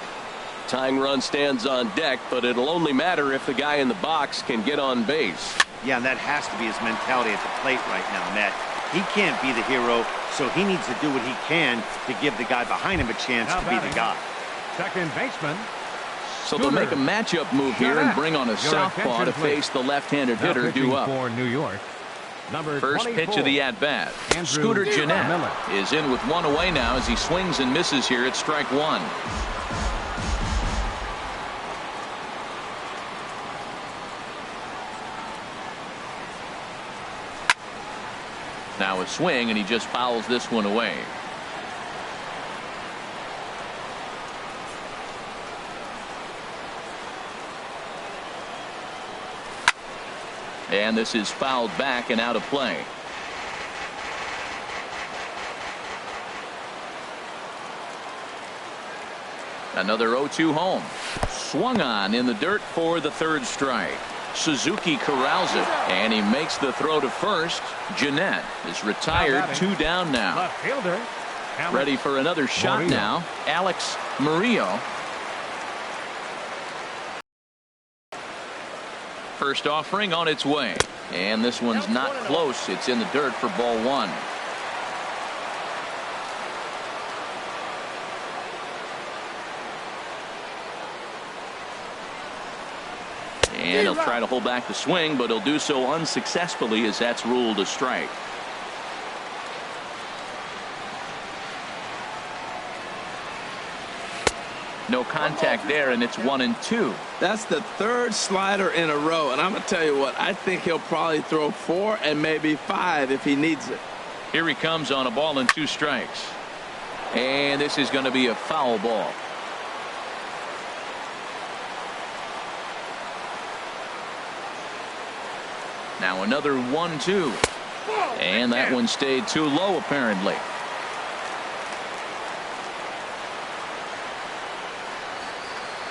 Tying run stands on deck, but it'll only matter if the guy in the box can get on base. Yeah, and that has to be his mentality at the plate right now, Matt. He can't be the hero, so he needs to do what he can to give the guy behind him a chance to be the guy. Second baseman. So they'll make a matchup move here and bring on a southpaw to face the left-handed hitter due up. For New York. First pitch of the at-bat. Scooter Gennett is in with 1 away now as he swings and misses here at strike 1. Now a swing, and he just fouls this one away. And this is fouled back and out of play. Another 0-2 home. Swung on in the dirt for the 3rd strike. Suzuki corrals it, and he makes the throw to first. Jeanette is retired. 2 down now. Left fielder. Ready for another shot now. Alex Murillo. First offering on its way. And this one's not close. It's in the dirt for ball 1. And he'll try to hold back the swing, but he'll do so unsuccessfully as that's ruled a strike. No contact there, and it's 1-2. That's the 3rd slider in a row, and I'm going to tell you what, I think he'll probably throw 4 and maybe 5 if he needs it. Here he comes on a ball and 2 strikes. And this is going to be a foul ball. Now another 1-2. And that one stayed too low, apparently.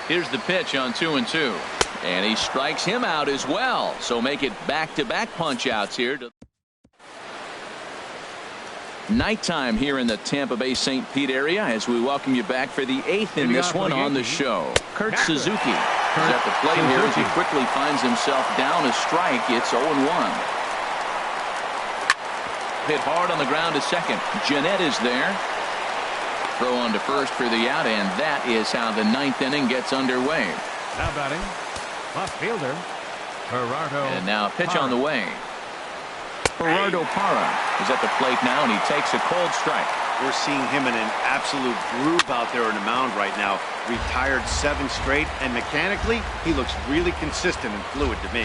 Here's the pitch on 2-2. And he strikes him out as well. So make it back-to-back punch-outs here. Nighttime here in the Tampa Bay St. Pete area as we welcome you back for the 8th in this one on the show. Kurt Suzuki is at the plate here as he quickly finds himself down a strike. It's 0-1. Hit hard on the ground to second. Jeanette is there. Throw on to first for the out, and that is how the 9th inning gets underway. Now batting, left fielder, Gerardo. And now a pitch on the way. Gerardo Parra is at the plate now, and he takes a cold strike. We're seeing him in an absolute groove out there on the mound right now. Retired 7 straight, and mechanically, he looks really consistent and fluid to me.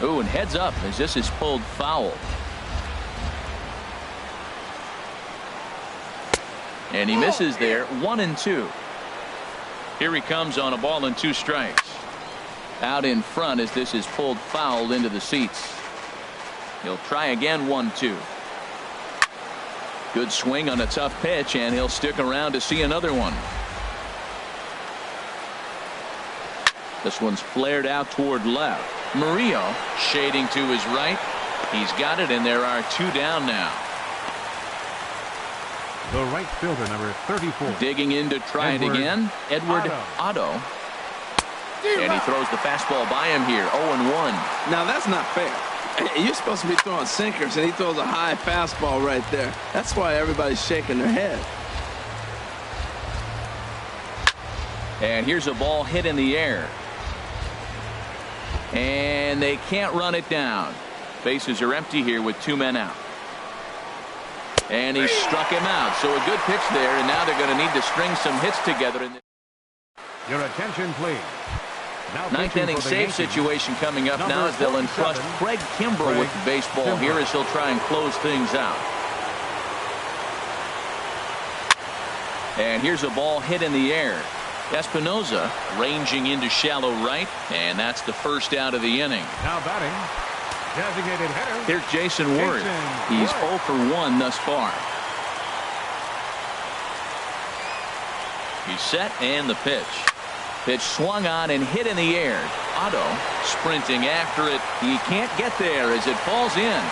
Ooh, and heads up as this is pulled foul. And he misses there. 1-2. Here he comes on a ball and 2 strikes. Out in front as this is pulled foul into the seats. He'll try again. 1-2. Good swing on a tough pitch, and he'll stick around to see another one. This one's flared out toward left. Murillo shading to his right. He's got it, and there are 2 down now. The right fielder, number 34. Digging in to try it again. Edward Otto. And he throws the fastball by him here. 0-1. Now that's not fair. You're supposed to be throwing sinkers, and he throws a high fastball right there. That's why everybody's shaking their head. And here's a ball hit in the air. And they can't run it down. Bases are empty here with 2 men out. And he struck him out. So a good pitch there, and now they're going to need to string some hits together. Your attention, please. Now 9th inning save situation coming up now as they'll entrust Craig Kimbrell with the baseball here as he'll try and close things out. And here's a ball hit in the air. Espinoza ranging into shallow right, and that's the first out of the inning. Now batting, designated hitter. Here's Jason Worth. He's 0 for 1 thus far. He's set, and the pitch. Pitch swung on and hit in the air. Otto sprinting after it. He can't get there as it falls in.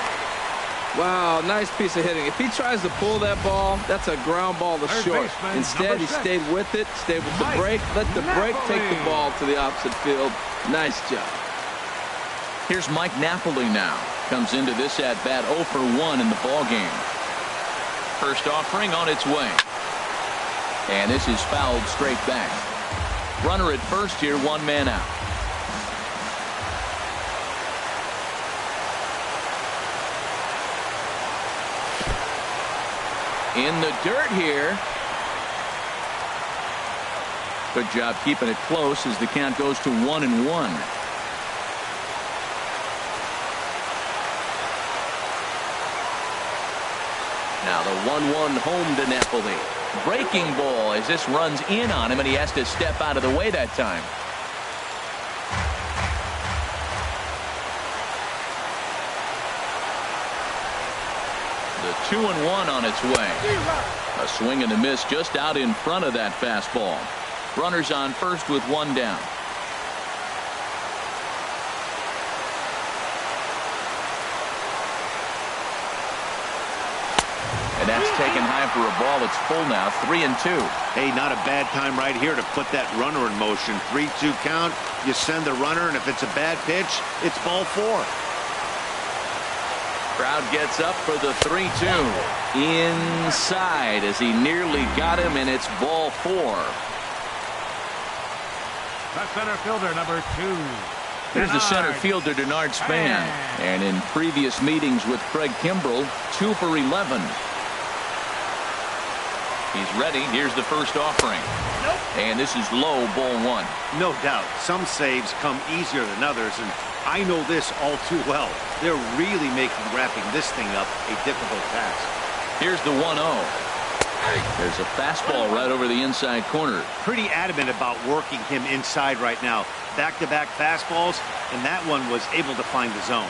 Wow, nice piece of hitting. If he tries to pull that ball, that's a ground ball to short. Instead, he stayed with it, stayed with the break, let the break take the ball to the opposite field. Nice job. Here's Mike Napoli now. Comes into this at bat 0 for 1 in the ball game. First offering on its way. And this is fouled straight back. Runner at first here, 1 man out. In the dirt here. Good job keeping it close as the count goes to 1-1. Now the 1-1 home to Napoli. Breaking ball as this runs in on him, and he has to step out of the way that time. The 2-1 on its way. A swing and a miss just out in front of that fastball. Runners on first with 1 down. And that's taken high for a ball. It's full now, 3-2. Hey, not a bad time right here to put that runner in motion. 3-2 count. You send the runner, and if it's a bad pitch, it's ball 4. Crowd gets up for the 3-2. Inside as he nearly got him, and it's ball 4. The center fielder, number 2. Here's the center fielder, Denard Span. And in previous meetings with Craig Kimbrell, 2 for 11. He's ready. Here's the first offering. And this is low, ball 1. No doubt. Some saves come easier than others, and I know this all too well. They're really making wrapping this thing up a difficult task. Here's the 1-0. There's a fastball right over the inside corner. Pretty adamant about working him inside right now. Back-to-back fastballs, and that one was able to find the zone.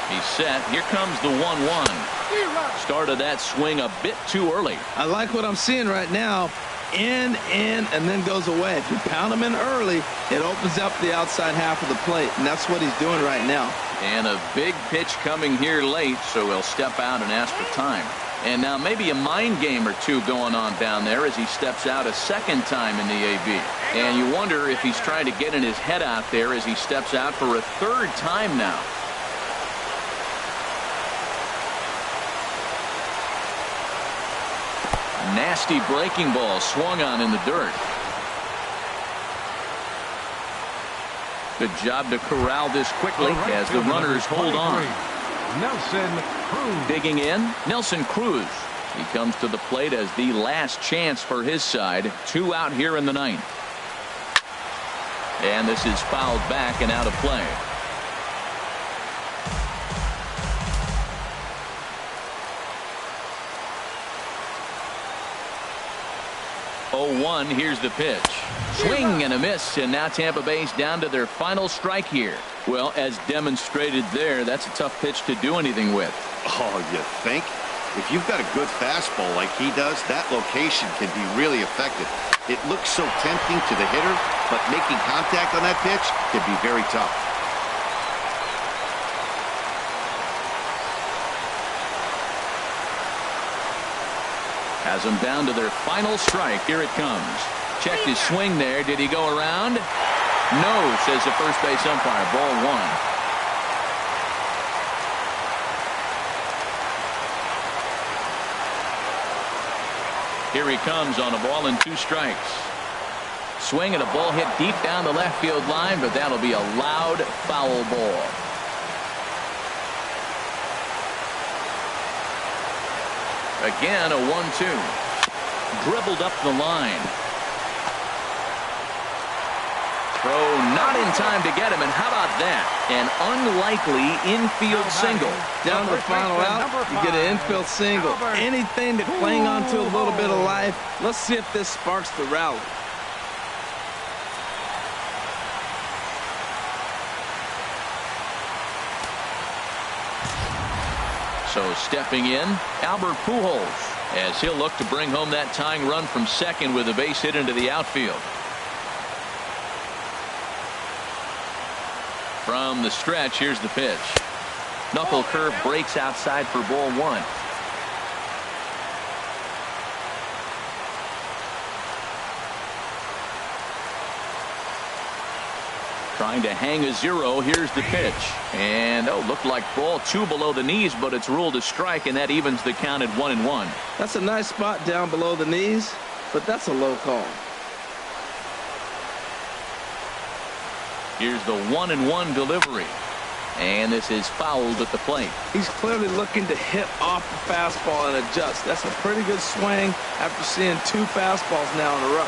He's set. Here comes the 1-1. Started that swing a bit too early. I like what I'm seeing right now. In, and then goes away. If you pound him in early, it opens up the outside half of the plate, and that's what he's doing right now. And a big pitch coming here late, so he'll step out and ask for time. And now maybe a mind game or two going on down there as he steps out a second time in the AB. And you wonder if he's trying to get in his head out there as he steps out for a third time now. Nasty breaking ball swung on in the dirt. Good job to corral this quickly as the runners hold on. Nelson Cruz. Digging in, Nelson Cruz. He comes to the plate as the last chance for his side. 2 out here in the 9th. And this is fouled back and out of play. 0-1. Here's the pitch. Swing and a miss, and now Tampa Bay's down to their final strike here. Well, as demonstrated there, that's a tough pitch to do anything with. Oh, you think? If you've got a good fastball like he does, that location can be really effective. It looks so tempting to the hitter, but making contact on that pitch can be very tough. Has them down to their final strike. Here it comes. Checked his swing there. Did he go around? No, says the first base umpire. Ball 1. Here he comes on a ball and 2 strikes. Swing and a ball hit deep down the left field line, but that'll be a loud foul ball. Again, a 1-2. Dribbled up the line. Throw not in time to get him, and how about that? An unlikely infield single. Down to the final out, you get an infield single. Anything to cling on to a little bit of life. Let's see if this sparks the rally. So stepping in, Albert Pujols, as he'll look to bring home that tying run from second with a base hit into the outfield. From the stretch, here's the pitch. Knuckle curve breaks outside for ball 1. Trying to hang a 0. Here's the pitch. And, looked like ball 2 below the knees, but it's ruled a strike, and that evens the count at 1-1. That's a nice spot down below the knees, but that's a low call. Here's the 1-1 delivery. And this is fouled at the plate. He's clearly looking to hit off the fastball and adjust. That's a pretty good swing after seeing 2 fastballs now in a row.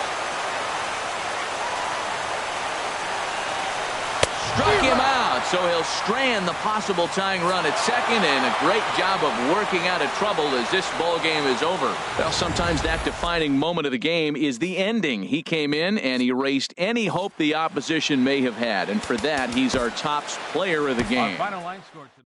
Struck him out, so he'll strand the possible tying run at second, and a great job of working out of trouble as this ball game is over. Well, sometimes that defining moment of the game is the ending. He came in and erased any hope the opposition may have had, and for that, he's our top player of the game. Our final line score today.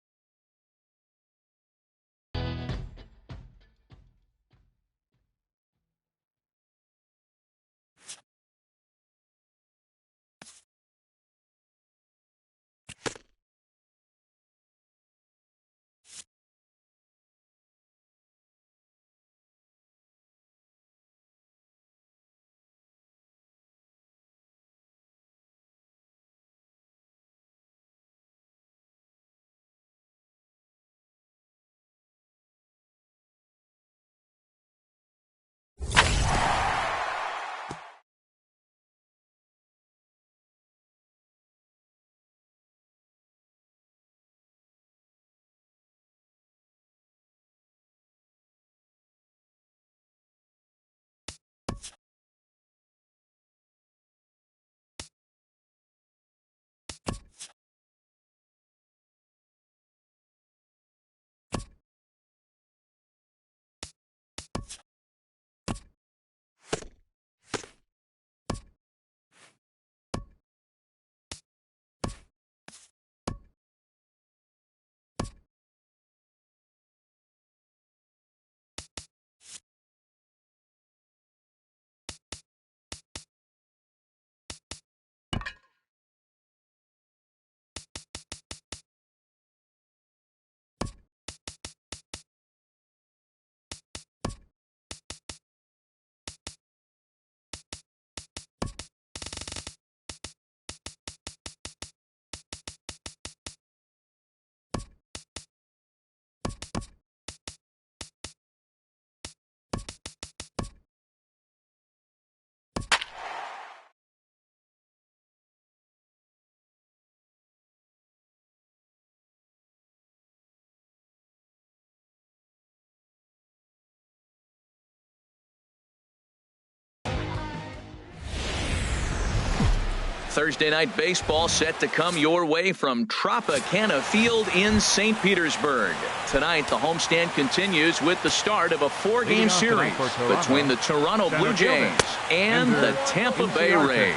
Thursday night baseball set to come your way from Tropicana Field in St. Petersburg. Tonight, the homestand continues with the start of a four-game series between the Toronto Blue Jays and the Tampa Bay Rays.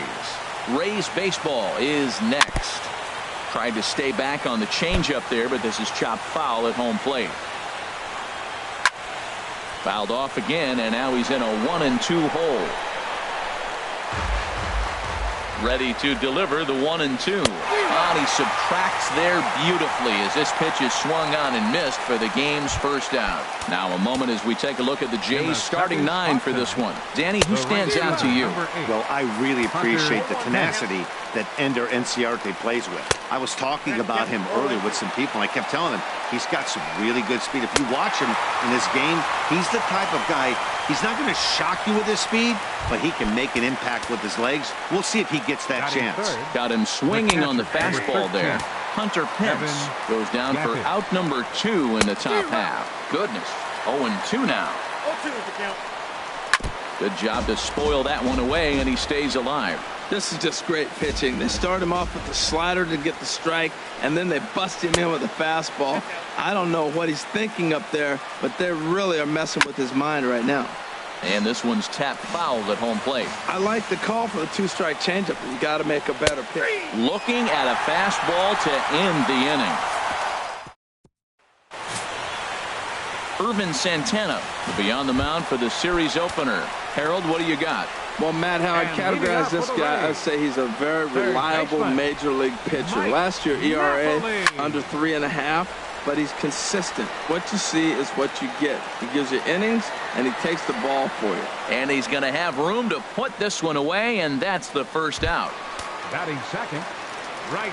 Rays baseball is next. Tried to stay back on the changeup there, but this is chopped foul at home plate. Fouled off again, and now he's in a 1-2 hole. Ready to deliver the 1-2. And he subtracts there beautifully as this pitch is swung on and missed for the game's first out. Now a moment as we take a look at the Jays starting nine for this one. Danny, who stands out to you? Well, I really appreciate the tenacity that Ender Enciarte plays with. I was talking about him earlier with some people, and I kept telling them he's got some really good speed. If you watch him in this game, he's the type of guy, he's not going to shock you with his speed, but he can make an impact with his legs. We'll see if he gets that chance. Got him swinging on the fastball there. Hunter Pence goes down for out number 2 in the top half. Goodness, 0-2 now. 0-2 is the count. Good job to spoil that one away, and he stays alive. This is just great pitching. They start him off with the slider to get the strike, and then they bust him in with a fastball. I don't know what he's thinking up there, but they really are messing with his mind right now. And this one's tapped foul at home plate. I like the call for the 2-strike changeup, but you got to make a better pitch. Looking at a fastball to end the inning. Irvin Santana will be on the mound for the series opener. Harold, what do you got? Well, Matt, how I categorize this guy, I'd say he's a very reliable major league pitcher. Last year, ERA under 3.5, but he's consistent. What you see is what you get. He gives you innings, and he takes the ball for you. And he's going to have room to put this one away, and that's the first out. Batting second.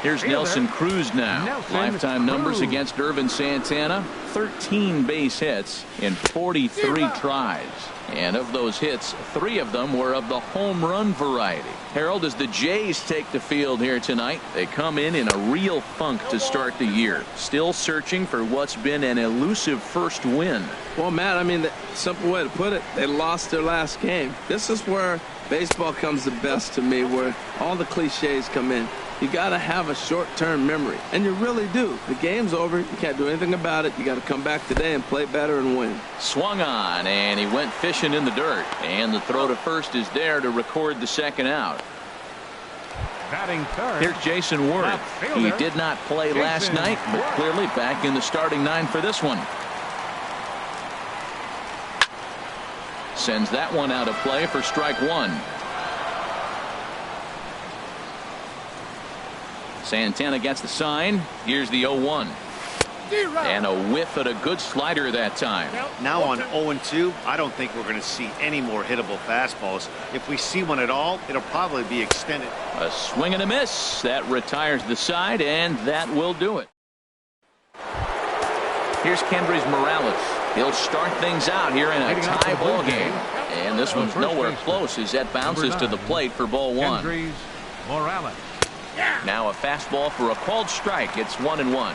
Here's Nelson Cruz now. Lifetime numbers against Irvin Santana: 13 base hits in 43 tries. And of those hits, 3 of them were of the home run variety. Harold, as the Jays take the field here tonight, they come in a real funk to start the year. Still searching for what's been an elusive first win. Well, Matt, I mean, the simple way to put it, they lost their last game. This is where baseball comes the best to me, where all the cliches come in. You got to have a short-term memory, and you really do. The game's over. You can't do anything about it. You got to come back today and play better and win. Swung on, and he went fishing in the dirt. And the throw to first is there to record the second out. Batting third. Here's Jason Worth. He did not play last night, but clearly back in the starting 9 for this one. Sends that one out of play for strike 1. Santana gets the sign. Here's the 0-1. And a whiff at a good slider that time. Now on 0-2, I don't think we're going to see any more hittable fastballs. If we see one at all, it'll probably be extended. A swing and a miss. That retires the side, and that will do it. Here's Kendrys Morales. He'll start things out here in a tie ball game. And this one's nowhere close as that bounces to the plate for ball 1. Kendrys Morales. Now a fastball for a called strike. It's 1-1.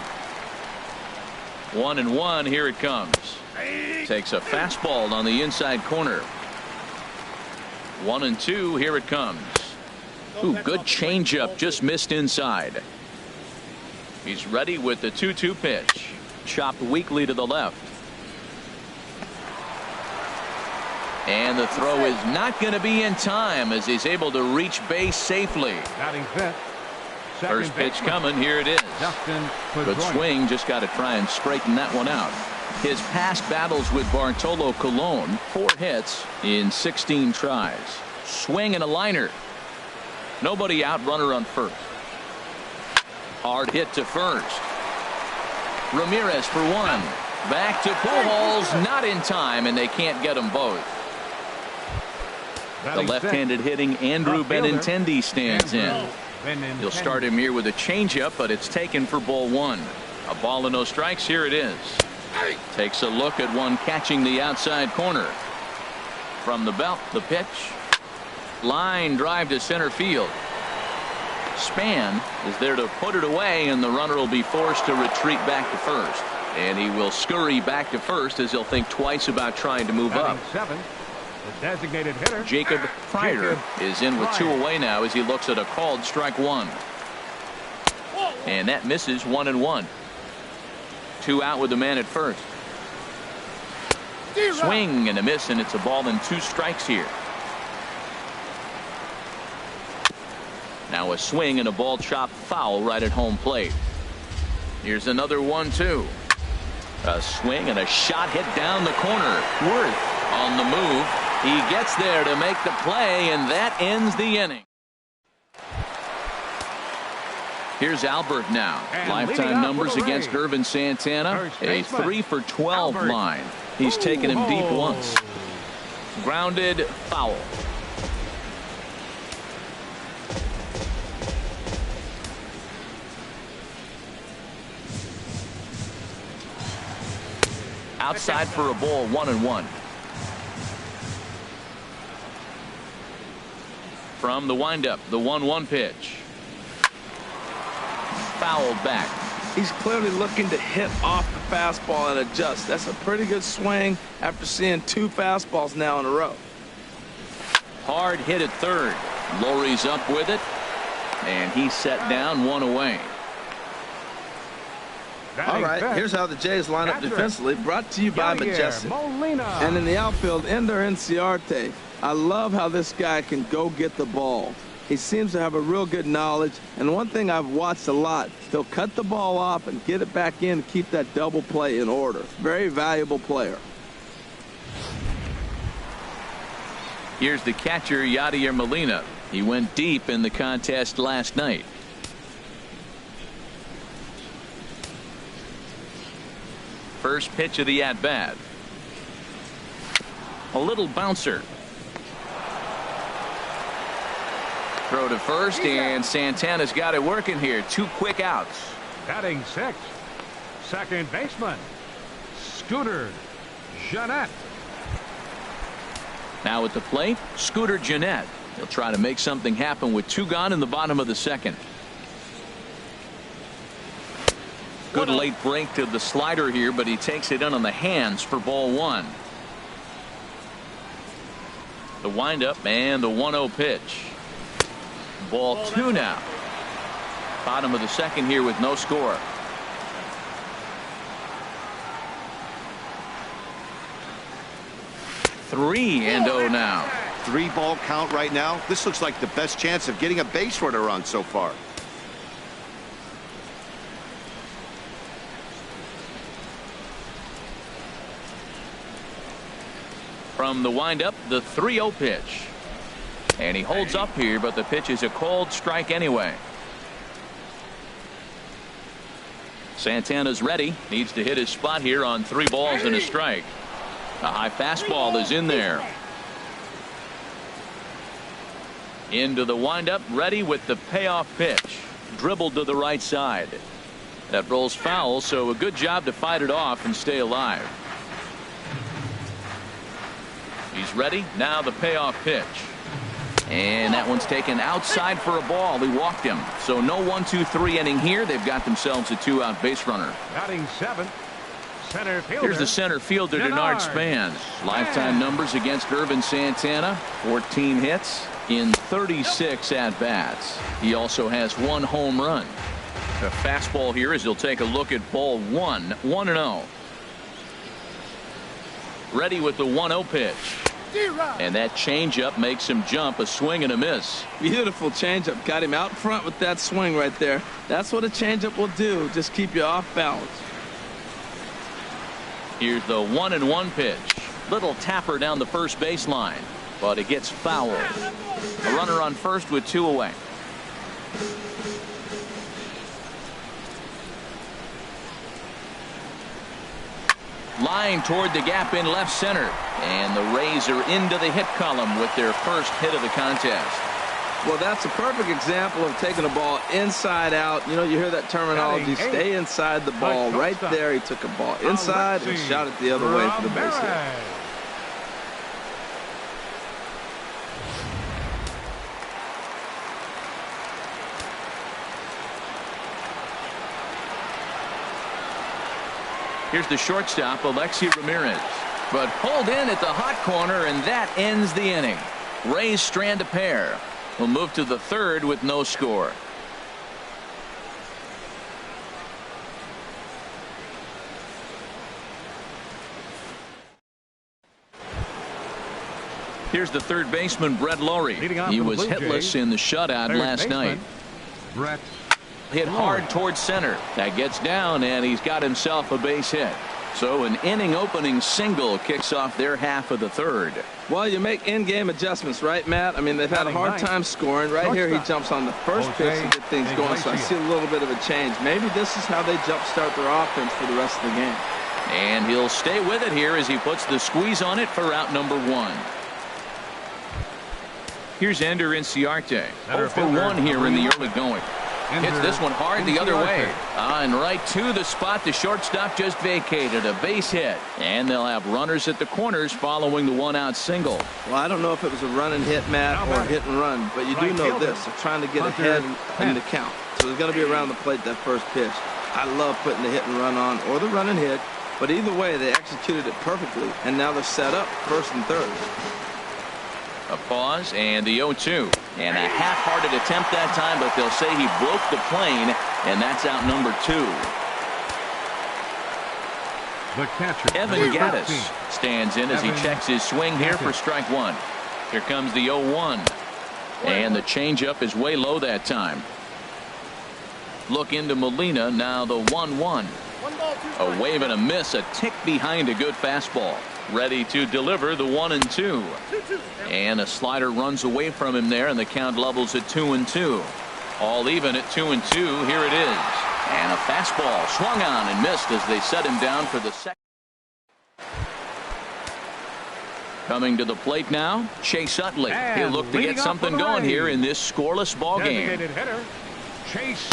1-1. Here it comes. Takes a fastball on the inside corner. 1-2. Here it comes. Ooh, good changeup. Just missed inside. He's ready with the 2-2 pitch. Chopped weakly to the left. And the throw is not going to be in time as he's able to reach base safely. Batting fifth. First pitch coming. Here it is. Good swing. Just got to try and straighten that one out. His past battles with Bartolo Colon, 4 hits in 16 tries. Swing and a liner. Nobody out. Runner on first. Hard hit to first. Ramirez for 1. Back to Pujols. Not in time, and they can't get them both. The left-handed hitting Andrew Benintendi stands in. He'll start him here with a changeup, but it's taken for ball 1. A ball and no strikes. Here it is. Takes a look at one catching the outside corner. From the belt, the pitch. Line drive to center field. Span is there to put it away, and the runner will be forced to retreat back to first. And he will scurry back to first as he'll think twice about trying to move up. The designated hitter. Jacob Pryor is in with 2 away now as he looks at a called strike 1. And that misses 1-1. 2 out with the man at first. Swing and a miss, and it's a ball and 2 strikes here. Now a swing and a ball chopped foul right at home plate. Here's another 1-2. A swing and a shot hit down the corner. Worth on the move. He gets there to make the play, and that ends the inning. Here's Albert now. And lifetime numbers against Irvin Santana. A 3 for 12 Albert. line. He's taken him deep once. Grounded foul. Outside for a ball, 1-1. From the windup, the 1-1 pitch. Fouled back. He's clearly looking to hit off the fastball and adjust. That's a pretty good swing after seeing 2 fastballs now in a row. Hard hit at third. Lowry's up with it, and he's set down 1 away. All right, here's how the Jays line up defensively, brought to you by Majestic. And in the outfield, Ender Inciarte. I love how this guy can go get the ball. He seems to have a real good knowledge, and one thing I've watched a lot, he'll cut the ball off and get it back in to keep that double play in order. Very valuable player. Here's the catcher, Yadier Molina. He went deep in the contest last night. First pitch of the at-bat. A little bouncer. Throw to first, and Santana's got it working here. 2 quick outs. Batting 6th. Second baseman. Scooter Jeanette. Now at the plate, Scooter Jeanette. He'll try to make something happen with 2 gone in the bottom of the 2nd. Good late break to the slider here, but he takes it in on the hands for ball 1. The windup and the 1-0 pitch. Ball 2 now. Bottom of the 2nd here with no score. Three and 0 now. 3-ball count right now. This looks like the best chance of getting a base runner on so far. From the windup, the 3-0 pitch. And he holds up here, but the pitch is a called strike anyway. Santana's ready. Needs to hit his spot here on 3 balls and a strike. A high fastball is in there. Into the windup, ready with the payoff pitch. Dribbled to the right side. That rolls foul, so a good job to fight it off and stay alive. He's ready. Now the payoff pitch. And that one's taken outside for a ball. He walked him. So no 1-2-3 inning here. They've got themselves a 2-out base runner. Batting 7th. Center fielder. Here's the center fielder, Denard Span. Lifetime numbers against Irvin Santana. 14 hits in 36 at-bats. He also has 1 home run. The fastball here as he'll take a look at ball 1. 1-0. Ready with the 1-0 pitch. And that changeup makes him jump. A swing and a miss. Beautiful changeup. Got him out front with that swing right there. That's what a changeup will do. Just keep you off balance. Here's the 1-1 pitch. Little tapper down the first baseline, but it gets fouled. A runner on first with 2 away. Line toward the gap in left center. And the Rays are into the hit column with their first hit of the contest. Well, that's a perfect example of taking a ball inside out. You know, you hear that terminology, stay inside the ball. Right there, he took a ball inside and shot it the other way for the base hit. Here's the shortstop, Alexi Ramirez. but pulled in at the hot corner, and that ends the inning. Rays strand a pair. We'll move to the third with no score. Here's the third baseman, Brett Lawrie. He was hitless in the shutout last night. Brett Hit hard towards center. That gets down, and he's got himself a base hit. So an inning-opening single kicks off their half of the third. Well, you make in-game adjustments, right, Matt? I mean, they've had a hard time scoring. Right here, he jumps on the first pitch to get things going, so I see a little bit of a change. Maybe this is how they jumpstart their offense for the rest of the game. And he'll stay with it here as he puts the squeeze on it for out number 1. Here's Ender Inciarte. 0 for 1 here in the early going. Hits this one hard the other way. And right to the spot the shortstop just vacated. A base hit. And they'll have runners at the corners following the 1-out single. Well, I don't know if it was a run and hit, Matt, or a hit and run, but you do know this. They're trying to get ahead in the count. So they're going to be around the plate that first pitch. I love putting the hit and run on or the run and hit, but either way, they executed it perfectly, and now they're set up first and third. A pause and the 0-2. And a half-hearted attempt that time, but they'll say he broke the plane, and that's out number 2. The catcher, Evan Gattis stands in as he checks his swing here for strike 1. Here comes the 0-1. And the changeup is way low that time. Look into Molina, now the 1-1. A wave and a miss, a tick behind a good fastball. Ready to deliver the 1-2. And a slider runs away from him there, and the count levels at 2-2. All even at 2-2. Here it is. And a fastball swung on and missed as they set him down for the second. Coming to the plate now, Chase Utley. He'll look to get something going here in this scoreless ball game.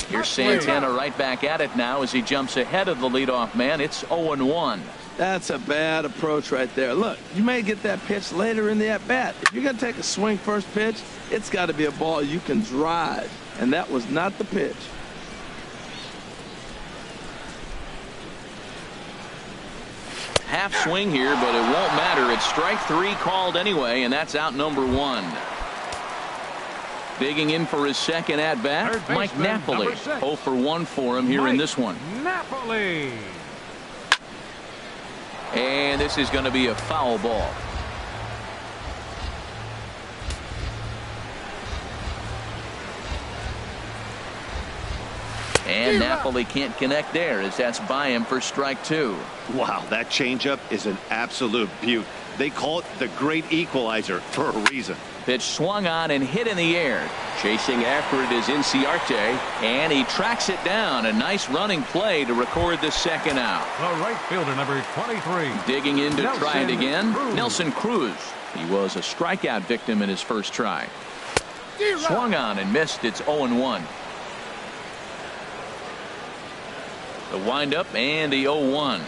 Here's Santana right back at it now as he jumps ahead of the leadoff man. It's 0-1. That's a bad approach right there. Look, you may get that pitch later in the at-bat. If you're going to take a swing first pitch, it's got to be a ball you can drive. And that was not the pitch. Half swing here, but it won't matter. It's strike 3 called anyway, and that's out number 1. Digging in for his second at-bat, Mike Napoli. 0 for 1 for him here in this one. Napoli. And this is going to be a foul ball. And Napoli can't connect there as that's by him for strike 2. Wow, that changeup is an absolute beaut. They call it the great equalizer for a reason. Pitch swung on and hit in the air. Chasing after it is Inciarte, and he tracks it down. A nice running play to record the second out. The right fielder, number 23. Digging in to try it again, Nelson Cruz. He was a strikeout victim in his first try. Swung on and missed. It's 0-1. The windup and the 0-1.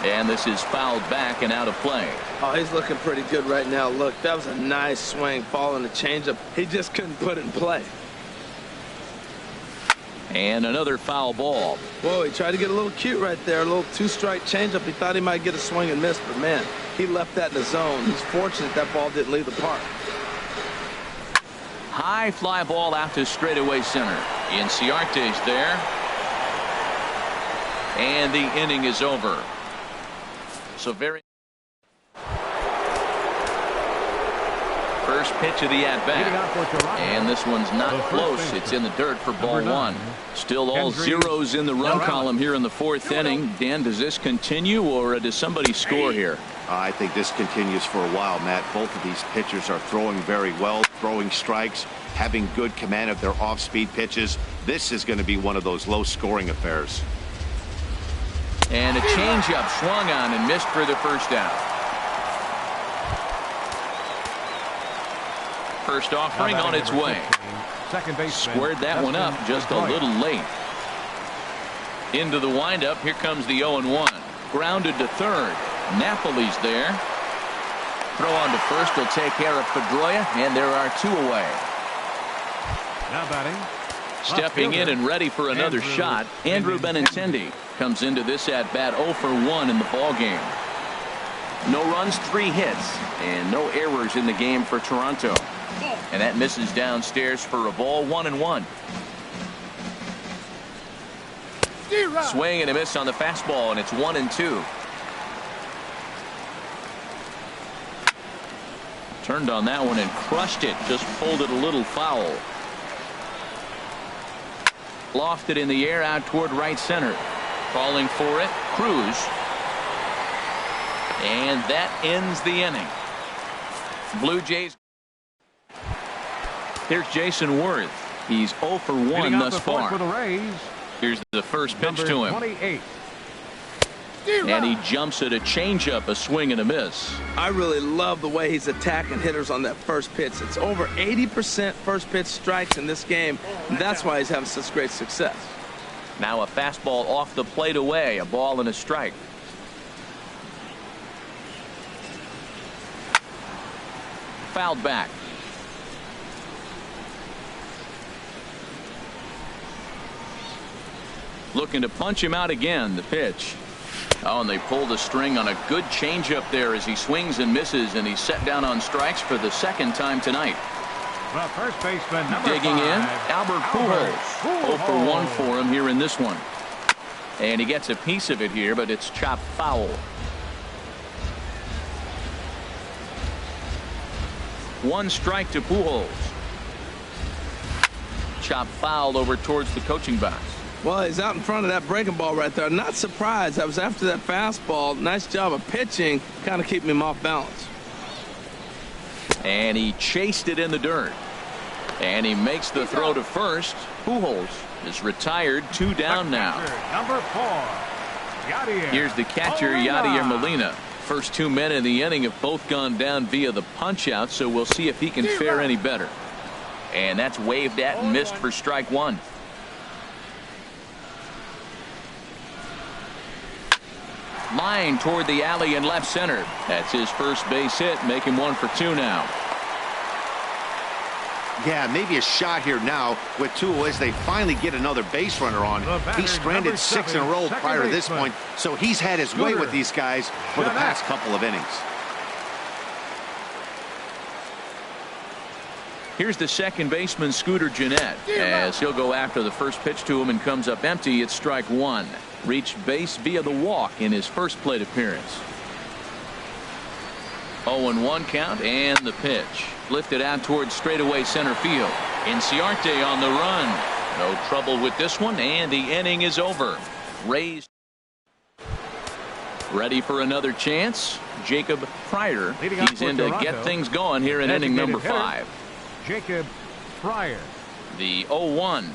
And this is fouled back and out of play. Oh, he's looking pretty good right now. Look, that was a nice swing, following the changeup. He just couldn't put it in play. And another foul ball. Whoa, he tried to get a little cute right there. A little 2-strike changeup. He thought he might get a swing and miss, but man, he left that in the zone. He's fortunate that ball didn't leave the park. High fly ball out to straightaway center. Inciarte's there. And the inning is over. So very first pitch of the at-bat. And this one's not close. It's in the dirt for ball 1. Still all zeros in the run column here in the 4th inning. Dan, does this continue, or does somebody score here? I think this continues for a while, Matt. Both of these pitchers are throwing very well, throwing strikes, having good command of their off-speed pitches. This is going to be one of those low-scoring affairs. And a changeup swung on and missed for the first out. First offering on its way. Squared that one up just a little late. Into the windup. Here comes the 0-1. Grounded to third. Napoli's there. Throw on to first will take care of Pedroia, and there are 2 away. Now batting. Stepping in and ready for another shot, Andrew Benintendi. comes into this at-bat 0 for 1 in the ballgame. No runs, 3 hits, and no errors in the game for Toronto. And that misses downstairs for a ball, 1-1. Swing and a miss on the fastball, and it's 1-2. Turned on that one and crushed it. Just pulled it a little foul. Lofted in the air out toward right center. Calling for it, Cruz. And that ends the inning. Blue Jays. Here's Jason Worth. He's 0 for 1 thus far. For the Rays, here's the first pitch to him. 28. And he jumps at a changeup, a swing and a miss. I really love the way he's attacking hitters on that first pitch. It's over 80% first pitch strikes in this game, and that's why he's having such great success. Now a fastball off the plate away, a ball and a strike. Fouled back. Looking to punch him out again, the pitch. Oh, and they pulled a string on a good changeup there as he swings and misses, and he's set down on strikes for the second time tonight. The first baseman, number Digging 5, in, Albert Pujols. 0 for 1 for him here in this one. And he gets a piece of it here, but it's chopped foul. One strike to Pujols. Chopped foul over towards the coaching box. Well, he's out in front of that breaking ball right there. Not surprised. I was after that fastball. Nice job of pitching, kind of keeping him off balance. And he chased it in the dirt. And he makes the throw to first. Pujols is retired, 2 down now. Number 4, Yadier. Here's the catcher, Yadier Molina. First 2 men in the inning have both gone down via the punch out, so we'll see if he can fare any better. And that's waved at and missed for strike 1. Line toward the alley in left center. That's his first base hit, make him 1 for 2 now. Yeah, maybe a shot here now with 2 as they finally get another base runner on. He stranded 6 in a row prior to this point, so he's had his way with these guys for the past couple of innings. Here's the second baseman, Scooter Gennett, as he'll go after the first pitch to him and comes up empty. It's strike 1. Reached base via the walk in his first plate appearance. 0-1 count and the pitch. Lifted out towards straightaway center field. Inciarte on the run. No trouble with this one, and the inning is over. Rays ready for another chance. Jacob Pryor. He's in to get things going here in inning number 5. Jacob Pryor. The 0-1.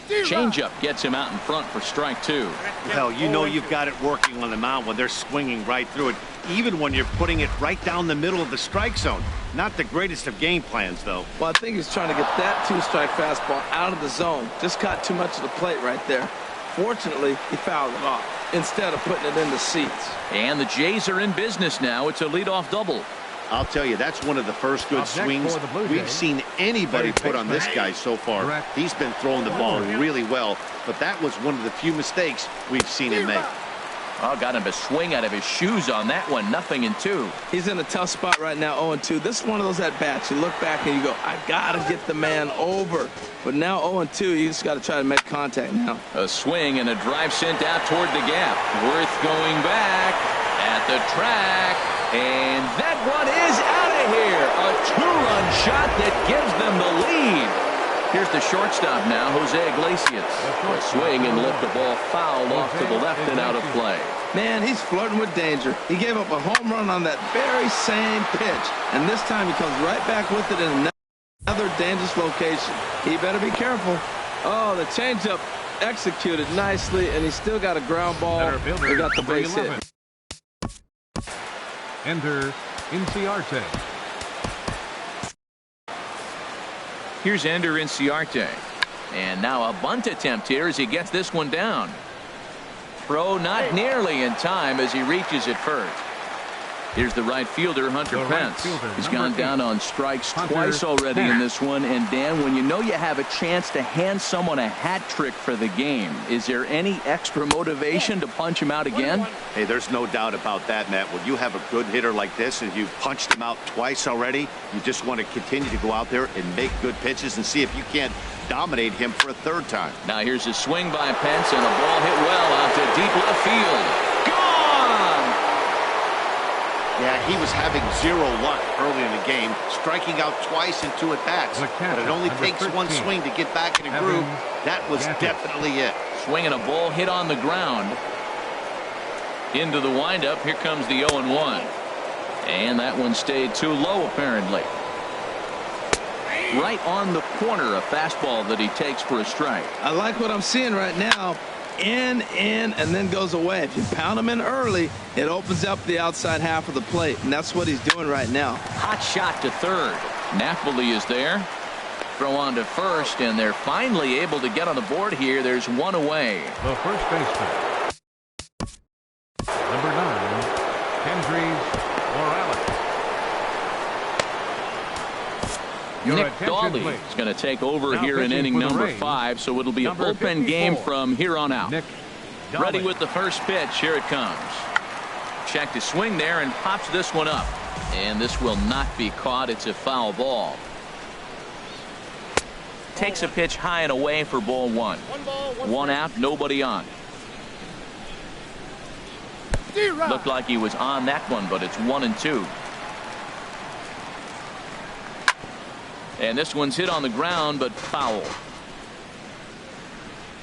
Changeup gets him out in front for strike 2. Well, you know you've got it working on the mound when they're swinging right through it, even when you're putting it right down the middle of the strike zone. Not the greatest of game plans, though. Well, I think he's trying to get that 2-strike fastball out of the zone. Just caught too much of the plate right there. Fortunately, he fouled it off instead of putting it in the seats. And the Jays are in business now. It's a leadoff double. I'll tell you, that's one of the first good swings we've seen anybody put on this guy so far. He's been throwing the ball really well, but that was one of the few mistakes we've seen him make. Oh, got him to swing out of his shoes on that one. 0-2. He's in a tough spot right now, 0-2. This is one of those at-bats. You look back and you go, I got to get the man over. But now 0-2, you just got to try to make contact now. A swing and a drive sent out toward the gap. Worth going back at the track. And that one is out of here. A 2-run shot that gives them the lead. Here's the shortstop now, Jose Iglesias. A swing and lift the ball foul off to the left and out of play. Man, he's flirting with danger. He gave up a home run on that very same pitch. And this time he comes right back with it in another dangerous location. He better be careful. Oh, the changeup executed nicely, and he's still got a ground ball. He got the base hit. Enter Inciarte. Here's Ender Inciarte. And now a bunt attempt here as he gets this one down. Throw not nearly in time as he reaches it first. Here's the right fielder, Hunter Pence. He's gone down on strikes twice already in this one. And Dan, when you know you have a chance to hand someone a hat trick for the game, is there any extra motivation to punch him out again? Hey, there's no doubt about that, Matt. When you have a good hitter like this and you've punched him out twice already, you just want to continue to go out there and make good pitches and see if you can't dominate him for a third time. Now here's a swing by Pence, and a ball hit well out to deep left field. Gone! Yeah, he was having zero luck early in the game, striking out twice in 2 at-bats. But it only takes 13. one swing to get back in a groove. That was definitely it. Swinging a ball hit on the ground. Into the windup. Here comes the 0-1. And that one stayed too low, apparently. Right on the corner, a fastball that he takes for a strike. I like what I'm seeing right now. In, and then goes away. If you pound him in early, it opens up the outside half of the plate, and that's what he's doing right now. Hot shot to third. Napoli is there. Throw on to first, and they're finally able to get on the board here. There's one away. The first baseman, number 9, Kendrys Morales. Nick Dawley is going to take over here in inning number 5, so it'll be a bullpen game from here on out. Ready with the first pitch. Here it comes. Check to swing there and pops this one up. And this will not be caught. It's a foul ball. Takes a pitch high and away for ball 1. One out, nobody on. Looked like he was on that one, but it's 1-2. And this one's hit on the ground, but foul.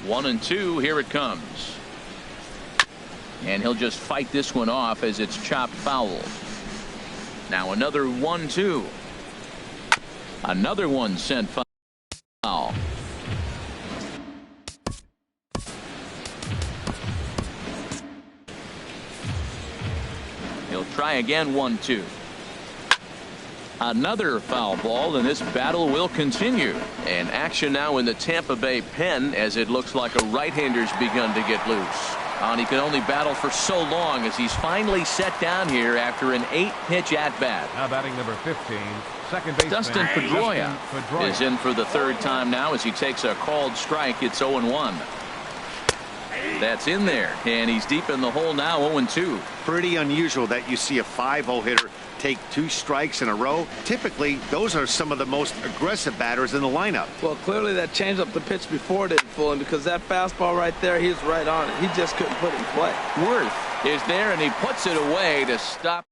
1-2. Here it comes. And he'll just fight this one off as it's chopped foul. Now another 1-2. Another one sent foul. He'll try again. 1-2. Another foul ball, and this battle will continue. And action now in the Tampa Bay pen, as it looks like a right-hander's begun to get loose. And he can only battle for so long as he's finally set down here after an 8-pitch at-bat. Now batting number 15, second baseman Dustin Pedroia is in for the third time now as he takes a called strike. It's 0-1. That's in there, and he's deep in the hole now. 0-2. Pretty unusual that you see a 5-0 hitter take 2 strikes in a row. Typically, those are some of the most aggressive batters in the lineup. Well, clearly that changed up the pitch before didn't fool him, because that fastball right there, he was right on it. He just couldn't put it in play. Worth is there, and he puts it away to stop.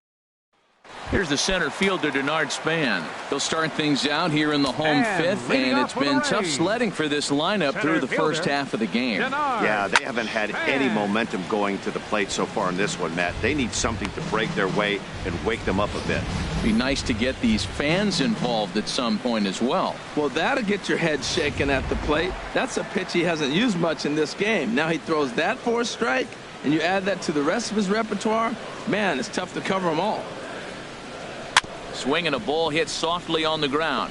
Here's the center fielder, Denard Span. He'll start things out here in the home fifth, and it's been tough sledding for this lineup through the first half of the game. Yeah, they haven't had any momentum going to the plate so far in this one, Matt. They need something to break their way and wake them up a bit. Be nice to get these fans involved at some point as well. Well, that'll get your head shaken at the plate. That's a pitch he hasn't used much in this game. Now he throws that for a strike, and you add that to the rest of his repertoire. Man, it's tough to cover them all. Swinging a ball hit softly on the ground.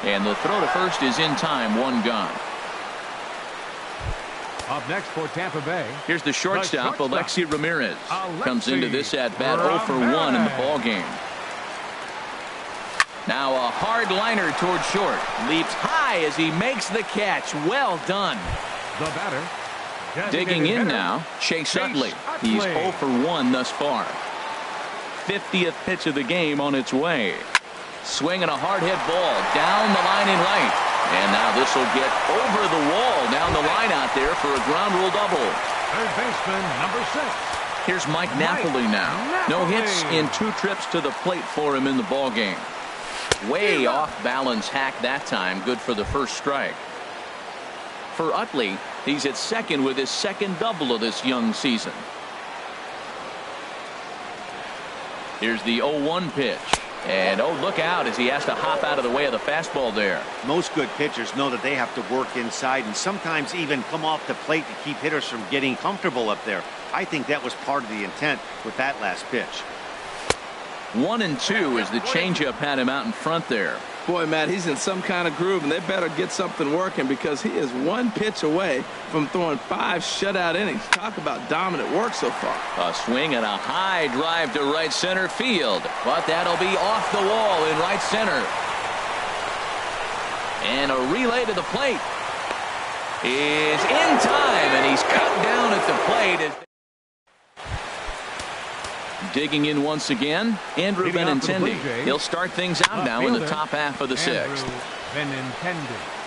And the throw to first is in time. One gone. Up next for Tampa Bay. Here's the shortstop, Alexi Ramirez. Comes into this at-bat 0 for 1 in the ball game. Now a hard liner toward short. Leaps high as he makes the catch. Well done. The batter. Digging in now, Chase Utley. He's 0 for 1 thus far. 50th pitch of the game on its way. Swinging a hard hit ball down the line in right. And now this will get over the wall down the line out there for a ground rule double. Third baseman, number 6. Here's Mike Napoli now. No hits in 2 trips to the plate for him in the ball game. Way off balance hack that time. Good for the first strike. For Utley, he's at second with his second double of this young season. Here's the 0-1 pitch. And oh, look out as he has to hop out of the way of the fastball there. Most good pitchers know that they have to work inside and sometimes even come off the plate to keep hitters from getting comfortable up there. I think that was part of the intent with that last pitch. 1-2 as the changeup had him out in front there. Boy, Matt, he's in some kind of groove, and they better get something working because he is one pitch away from throwing 5 shutout innings. Talk about dominant work so far. A swing and a high drive to right center field, but that'll be off the wall in right center. And a relay to the plate is in time, and he's cut down at the plate. Digging in once again, Andrew Benintendi. He'll start things out now in the top half of the 6th. Benintendi.